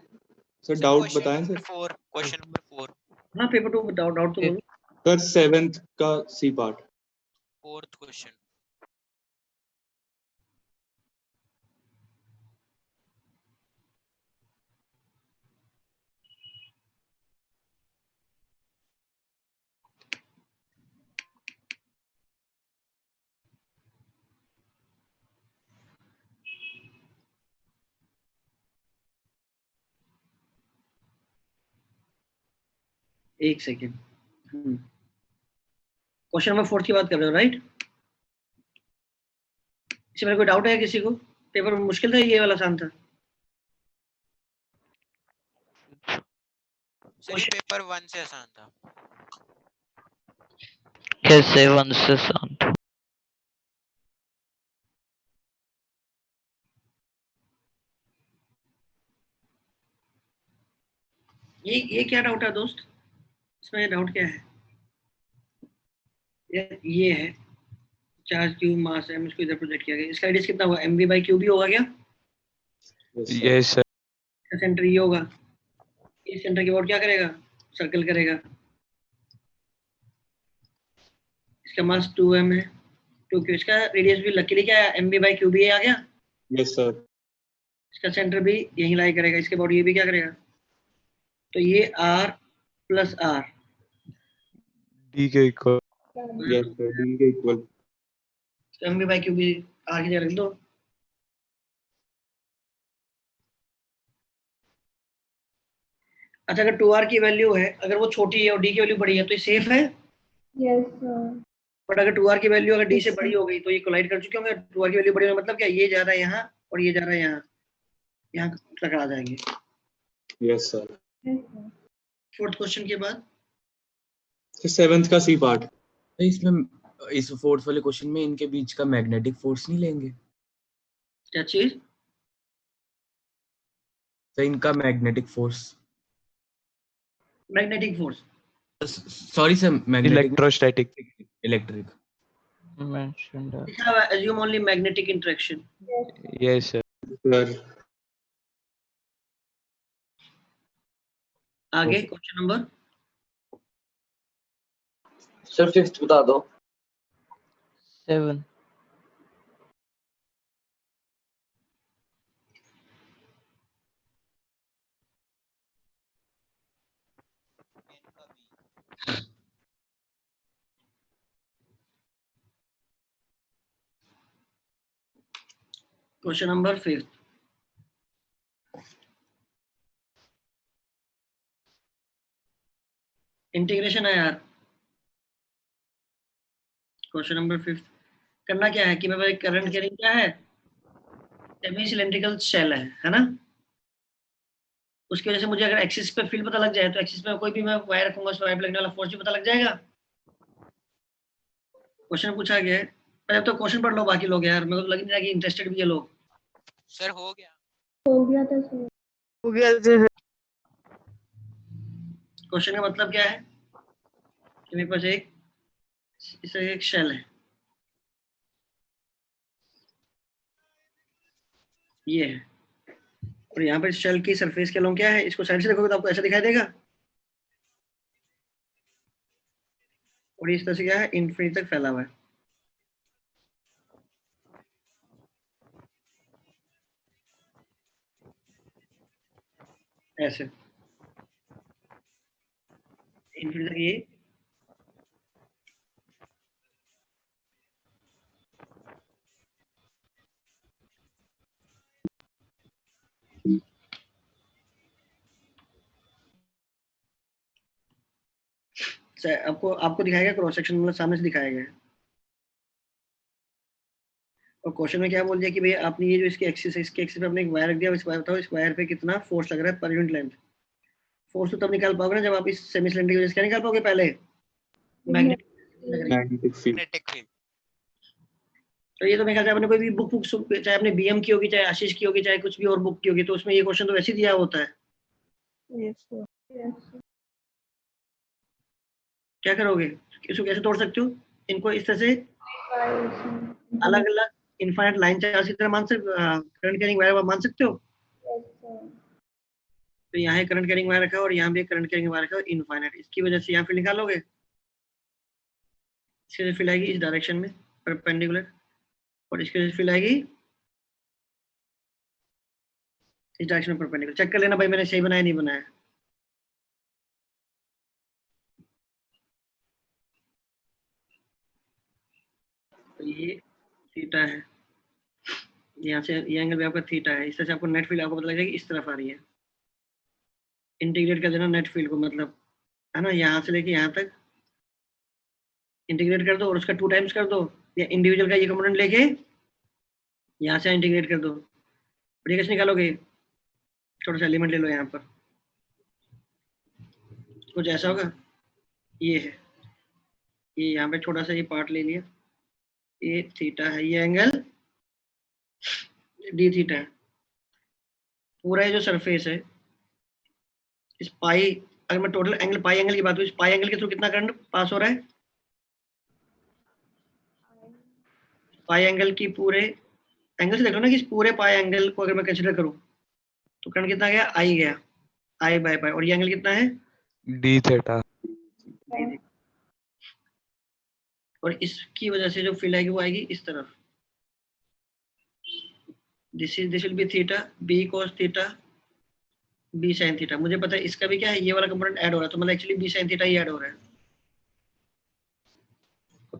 सर डाउट बताएं सर। Question number 4। हाँ पेपर 2 डाउट तो बोलो। सर 7th का सी पार्ट। 4th question. एक सेकेंड। क्वेश्चन नंबर 4 की बात कर रहे हो, राइट? इसमें कोई डाउट है किसी को? पेपर मुश्किल था, ये वाला आसान था? सर ये पेपर 1 से आसान था। कैसे 1 से आसान था? ये क्या डाउट है दोस्त? इसमें डाउट क्या है? ये है चार्ज क्यूब मास है, इसको इधर प्रोजेक्ट किया गया। इसका रेडियस कितना होगा? mv बाई क्यूब ही होगा क्या? Yes sir. इसका सेंटर ये होगा। इस सेंटर की अबाउट क्या करेगा? सर्कल करेगा। इसका मास 2m है, 2q। इसका रेडियस भी लकीली क्या है? mv बाई क्यूब ही आ गया। Yes sir. इसका सेंटर भी यहीं लाई करेगा। इसके अबाउट ये भी क्या करेगा? तो ये r प्लस r डी के इक्वल। यस सर, डी के इक्वल। mv बाई क्यूब भी r की जगह लिख दो। अच्छा, अगर 2r की वैल्यू है, अगर वो छोटी है और d की वैल्यू बड़ी है तो ये सेफ है। Yes, sir. बट अगर 2r की वैल्यू अगर d से बड़ी हो गई तो ये कोलाइड कर चुके होंगे। 2r की वैल्यू बड़ी होने का मतलब क्या? ये जा रहा है यहाँ और ये जा रहा है यहाँ, यहाँ टकरा जाएंगे। Yes sir. Yes, sir. Fourth question के बाद सेवेंथ का सी पार्ट। इसमें इस फोर्थ वाले क्वेश्चन में इनके बीच का मैग्नेटिक फोर्स नहीं लेंगे? क्या चीज? तो इनका magnetic force, magnetic force, sorry sir, magnetic, electrostatic. Electric mentioned लिखा हुआ assume only magnetic interaction। Yes sir. Sir आगे क्वेश्चन नंबर सर 5th बता दो। 7 क्वेश्चन नंबर 5 इंटीग्रेशन है यार। क्वेश्चन नंबर 5 करना क्या है कि मेरे पास करंट कैरिंग क्या है? सेमी सिलेंड्रिकल शेल है ना? उसकी वजह से मुझे अगर एक्सिस पे फील्ड पता लग जाए तो एक्सिस पे कोई भी मैं वायर रखूंगा, उस वायर पे लगने वाला फोर्स भी पता लग जाएगा। क्वेश्चन पूछा गया है, पहले तो क्वेश्चन पढ़ लो बाकी लोग यार, मेरे को तो लग नहीं रहा कि इंटरेस्टेड भी है लोग। सर हो गया। हो गया था सर। हो गया सर। क्वेश्चन का मतलब क्या है कि मेरे पास एक शेल है, ये है, और यहाँ पर शेल की सरफेस के अलोंग क्या है? इसको साइड से देखोगे तो आपको ऐसा दिखाई देगा, और इस तरह से क्या है? इन्फिनिटी तक फैला हुआ है। ऐसे इन्फिनिटी तक ये आपको आपको दिखाया गया क्रॉस सेक्शन, मतलब सामने से दिखाया गया है। और क्वेश्चन में क्या बोल दिया कि भैया आपने ये जो इसकी एक्सिस है, इसके एक्सिस पे आपने एक वायर रख दिया, इस वायर बताओ इस वायर पे कितना फोर्स लग रहा है पर यूनिट लेंथ। फोर्स तो तब निकाल पाओगे ना जब आप इस सेमी सिलेंडर की वजह से क्या निकाल पाओगे? पहले मैग्नेटिक फील्ड। तो ये तो मेरे ख्याल से आपने कोई भी बुक चाहे आपने बीएम की होगी, चाहे आशीष की होगी, चाहे कुछ भी और बुक की होगी, तो उसमें ये क्वेश्चन तो वैसे ही दिया होता है। Yes, sir. Yes, sir. क्या करोगे? इसको कैसे तोड़ सकते हो? इनको इस तरह से अलग अलग इनफाइनाइट लाइन चार्ज की तरह मान सकते, करंट कैरिंग वायर मान सकते हो। Yes, sir. तो यहाँ करंट कैरिंग वायर रखा है और यहाँ भी करंट कैरिंग वायर रखा है इनफाइनाइट। इसकी वजह से यहाँ फील्ड निकालोगे, इसकी वजह से फील्ड आएगी इस डायरेक्शन में परपेंडिकुलर, और इसकी वजह से फील्ड आएगी इस डायरेक्शन में परपेंडिकुलर। चेक कर लेना भाई मैंने सही बनाया नहीं बनाया। तो ये थीटा है, यहाँ से ये एंगल भी आपका थीटा है, इस तरह से आपको नेट फील्ड आपको पता लगेगा कि इस तरफ आ रही है। इंटीग्रेट कर देना नेट फील्ड को, मतलब है ना, यहाँ से लेके यहाँ तक इंटीग्रेट कर दो और उसका 2 टाइम्स कर दो, या इंडिविजुअल का ये कंपोनेंट लेके यहाँ से इंटीग्रेट कर दो। और ये कैसे निकालोगे, छोटा सा एलिमेंट ले लो यहाँ पर, कुछ ऐसा होगा, ये है, ये यहाँ पे छोटा सा ये पार्ट ले लिया, ये थीटा है, ये एंगल डी थीटा है। पूरा ये जो सरफेस है, इस पाई, अगर मैं टोटल एंगल पाई एंगल की बात करूँ, इस पाई एंगल के थ्रू कितना करंट पास हो रहा है, पाई एंगल की पूरे एंगल से देख लो ना कि इस पूरे पाई एंगल को अगर मैं कंसीडर करूँ तो करंट कितना गया, आई गया, आई बाय पाई, और ये एंगल कितना है, डी थीटा। और इसकी वजह से जो फील्ड आएगी वो आएगी इस तरफ, this will be theta, B cos theta, B sin theta. मुझे पता है इसका भी क्या है, ये वाला कंपोनेंट ऐड हो रहा है, तो मतलब एक्चुअली बी sin थीटा ही ऐड हो रहा है।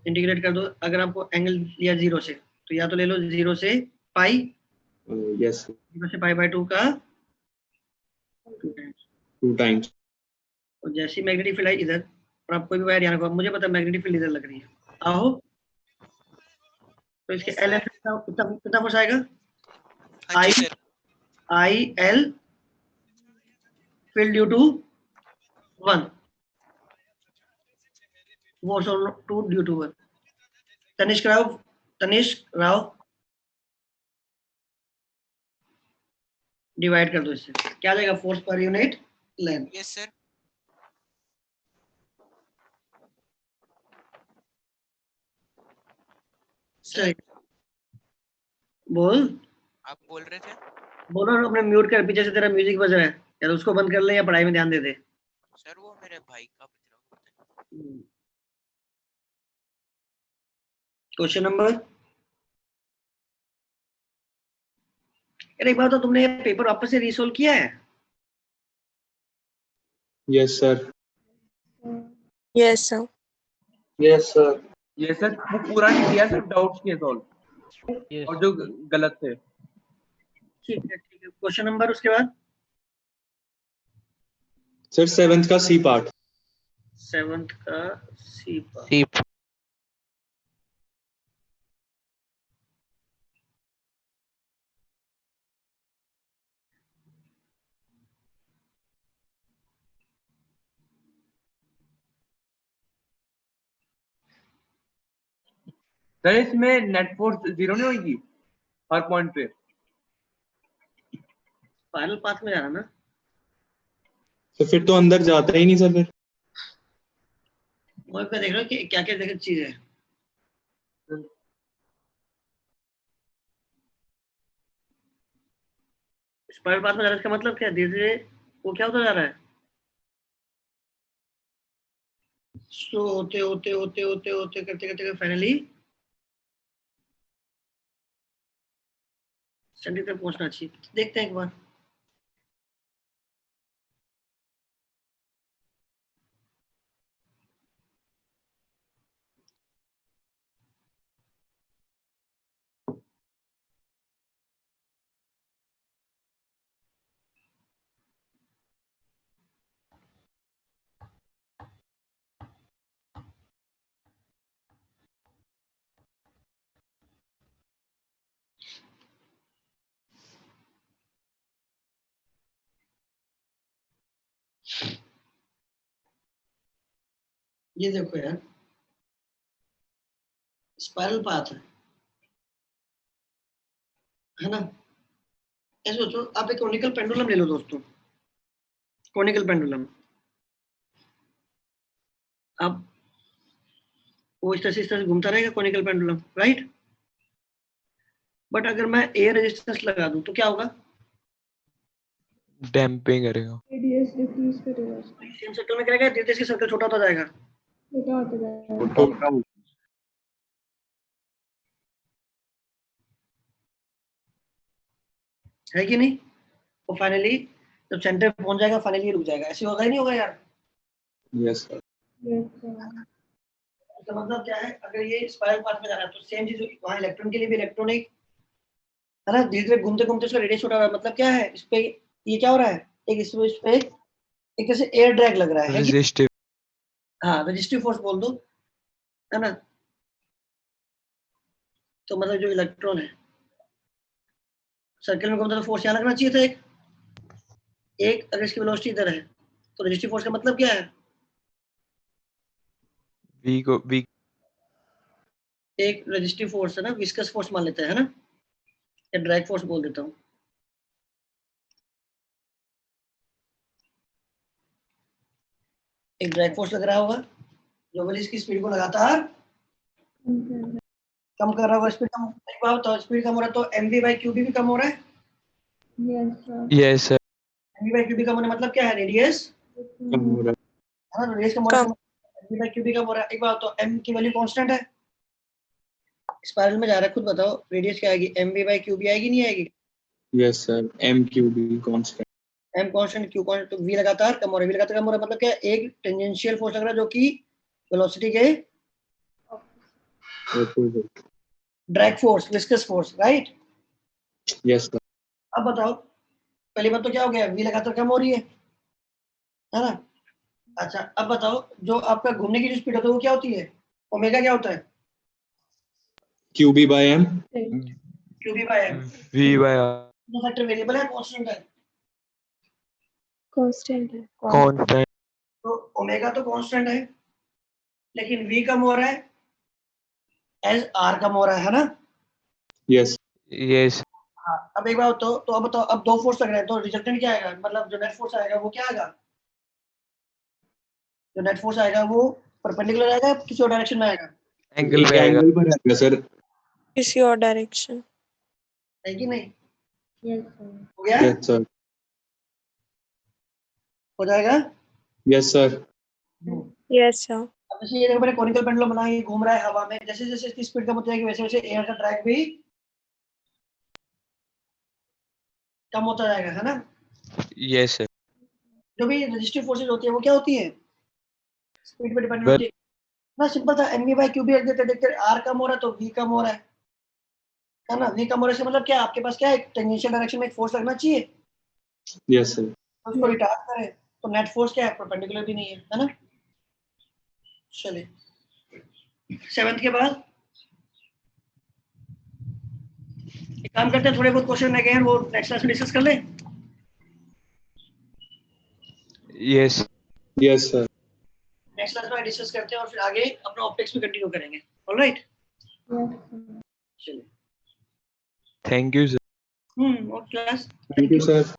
इंटीग्रेट कर दो, अगर आपको एंगल लिया 0 से, तो या तो ले लो 0 से पाई, यस 0 से पाई बाय 2 का 2 टाइम्स। और जैसी मैग्नेटिक फील्ड है इधर, और आप कोई भी वायर यहाँ रखो, मुझे पता है मैग्नेटिक फील्ड इधर लग रही है, आओ तो इसके एल एफ कितना फोर्स आएगा, I L field due to 1, force on 2 due to 1। Tanishq Rao divide कर दो इससे, क्या आ जाएगा, force per unit length. Yes sir. बोल, आप बोल रहे थे। बोलो ना, अपने म्यूट कर, पीछे से तेरा म्यूजिक बज रहा है, या तो उसको बंद कर ले या पढ़ाई में ध्यान दे दे। सर वो मेरे भाई का बज रहा है। क्वेश्चन नंबर, एक बार तो तुमने ये पेपर वापस से रीसॉल्व किया है? Yes sir. Yes sir. Yes sir. ये सर वो पूरा नहीं किया, सिर्फ डाउट्स किए सॉल्व, और जो गलत थे। ठीक है ठीक है। क्वेश्चन नंबर उसके बाद सर 7th का सी पार्ट। 7th का सी पार्ट। सर इसमें नेट फोर्स 0 नहीं होगी हर पॉइंट पे? फाइनल पाथ में जाना ना, तो फिर तो अंदर जाता ही नहीं सर। फिर मैं देख रहा हूँ कि क्या क्या चीज है। फाइनल पाथ में जाना इसका मतलब क्या, धीरे धीरे वो क्या होता जा रहा है, स्लो होते होते होते होते होते करते करते फाइनली सेंटर तक पहुंचना चाहिए। देखते हैं एक बार। ये देखो यार, स्पाइरल पाथ है ना, ऐसे सोचो आप एक कोनिकल पेंडुलम ले लो दोस्तों, कोनिकल पेंडुलम। अब वो इस तरह से घूमता रहेगा कोनिकल पेंडुलम, राइट। बट अगर मैं एयर रेजिस्टेंस लगा दूं तो क्या होगा, डैम्पिंग करेगा, रेडियस डिक्रीज करेगा, सेम सर्कल में करेगा, रेडियस का सर्कल छोटा होता जाएगा, छोटा होता जाएगा। है कि नहीं। तो फाइनली जब सेंटर पे पहुंच जाएगा फाइनली रुक जाएगा, ऐसे होगा ही नहीं होगा यार। Yes sir. तो मतलब क्या है, अगर ये स्पाइरल पाथ में जा रहा है तो सेम चीज वहां इलेक्ट्रॉन के लिए भी इलेक्ट्रॉनिक है ना, धीरे धीरे घूमते घूमते उसका रेडियस छोटा हो रहा है, मतलब क्या है इस पे, ये क्या हो रहा है, एक इस पे एक जैसे एयर ड्रैग लग रहा है कि? रेजिस्टिव। हाँ, रेजिस्टिव फोर्स बोल दो, है ना। तो मतलब जो इलेक्ट्रॉन है सर्कल में घूमता तो फोर्स यहाँ लगना चाहिए था एक अगर इसकी वेलोसिटी इधर है तो रेजिस्टिव फोर्स का मतलब क्या है? वी को वी एक रेजिस्टिव फोर्स है ना, विस्कस फोर्स मान लेते हैं, है ना, या ड्रैग फोर्स बोल देता हूँ। एक ड्रैग फोर्स लग रहा होगा जो वाली इसकी स्पीड को लगातार कम कर रहा होगा, स्पीड कम, एक बात तो स्पीड कम हो रहा है तो mv/qb भी कम हो रहा है। Yes sir. mv/qb कम होने मतलब क्या है, रेडियस कम हो रहा है ना, रेडियस कम होने से mv/qb कम हो रहा है। एक बात तो m की वैल्यू कांस्टेंट है, स्पाइरल में जा रहा है, खुद बताओ रेडियस क्या आएगी, mv/qb आएगी नहीं आएगी? Yes sir, mqb constant, m constant, q constant, तो v लगातार कम हो रहा है, v लगातार कम हो रहा है मतलब क्या, एक टेंजेंशियल फोर्स लग रहा है जो कि वेलोसिटी के drag force, viscous force, right? Yes sir. अब बताओ पहली बात तो क्या हो गया, v लगातार कम हो रही है ना। अच्छा अब बताओ जो आपका घूमने की जो स्पीड होती है वो क्या होती है, ओमेगा क्या होता है? qb/m, qb/m, v/r दो फैक्टर वेरिएबल है, कांस्टेंट है? कांस्टेंट है। कांस्टेंट। तो ओमेगा तो कांस्टेंट है लेकिन v कम हो रहा है एज r कम हो रहा है ना। Yes yes. हाँ, अब एक बार तो अब बताओ, अब दो फोर्स लग रहे हैं तो रिजल्टेंट क्या आएगा, मतलब जो नेट फोर्स आएगा वो क्या आएगा, जो नेट फोर्स आएगा वो परपेंडिकुलर आएगा किसी और डायरेक्शन में आएगा? एंगल पे आएगा। एंगल पर आएगा सर। किसी और डायरेक्शन। है कि नहीं? Yes sir. हो गया? Yes sir. हो जाएगा? Yes sir. Yes sir. अब जैसे ये देखो मैंने कॉनिकल पेंडुलम बना, ये घूम रहा है हवा में, जैसे जैसे इसकी स्पीड कम होती जाएगी वैसे वैसे एयर का ड्रैग भी कम होता जाएगा, है ना। Yes sir. जो भी रेजिस्टिव फोर्सेस होती है वो क्या होती है, स्पीड पे डिपेंडेंट Well- होती है ना। सिंपल था, mv/qb रख देते, देखते r कम हो रहा है तो v कम हो रहा है ना। v कम हो रहा है से मतलब क्या, आपके पास क्या है, टेंजेंशियल डायरेक्शन में एक फोर्स लगना चाहिए यस सर। तो उसको रिटार्ड करे, तो नेट फोर्स क्या है, परपेंडिकुलर भी नहीं है ना। चलिए 7th के बाद एक काम करते हैं, थोड़े बहुत क्वेश्चन रह गए हैं वो नेक्स्ट क्लास में डिस्कस कर लें। Yes. Yes sir. Next class में डिस्कस करते हैं और फिर आगे अपना ऑप्टिक्स में कंटिन्यू करेंगे। Alright, yes sir. चलिए। Thank you sir. और क्लास थैंक यू सर।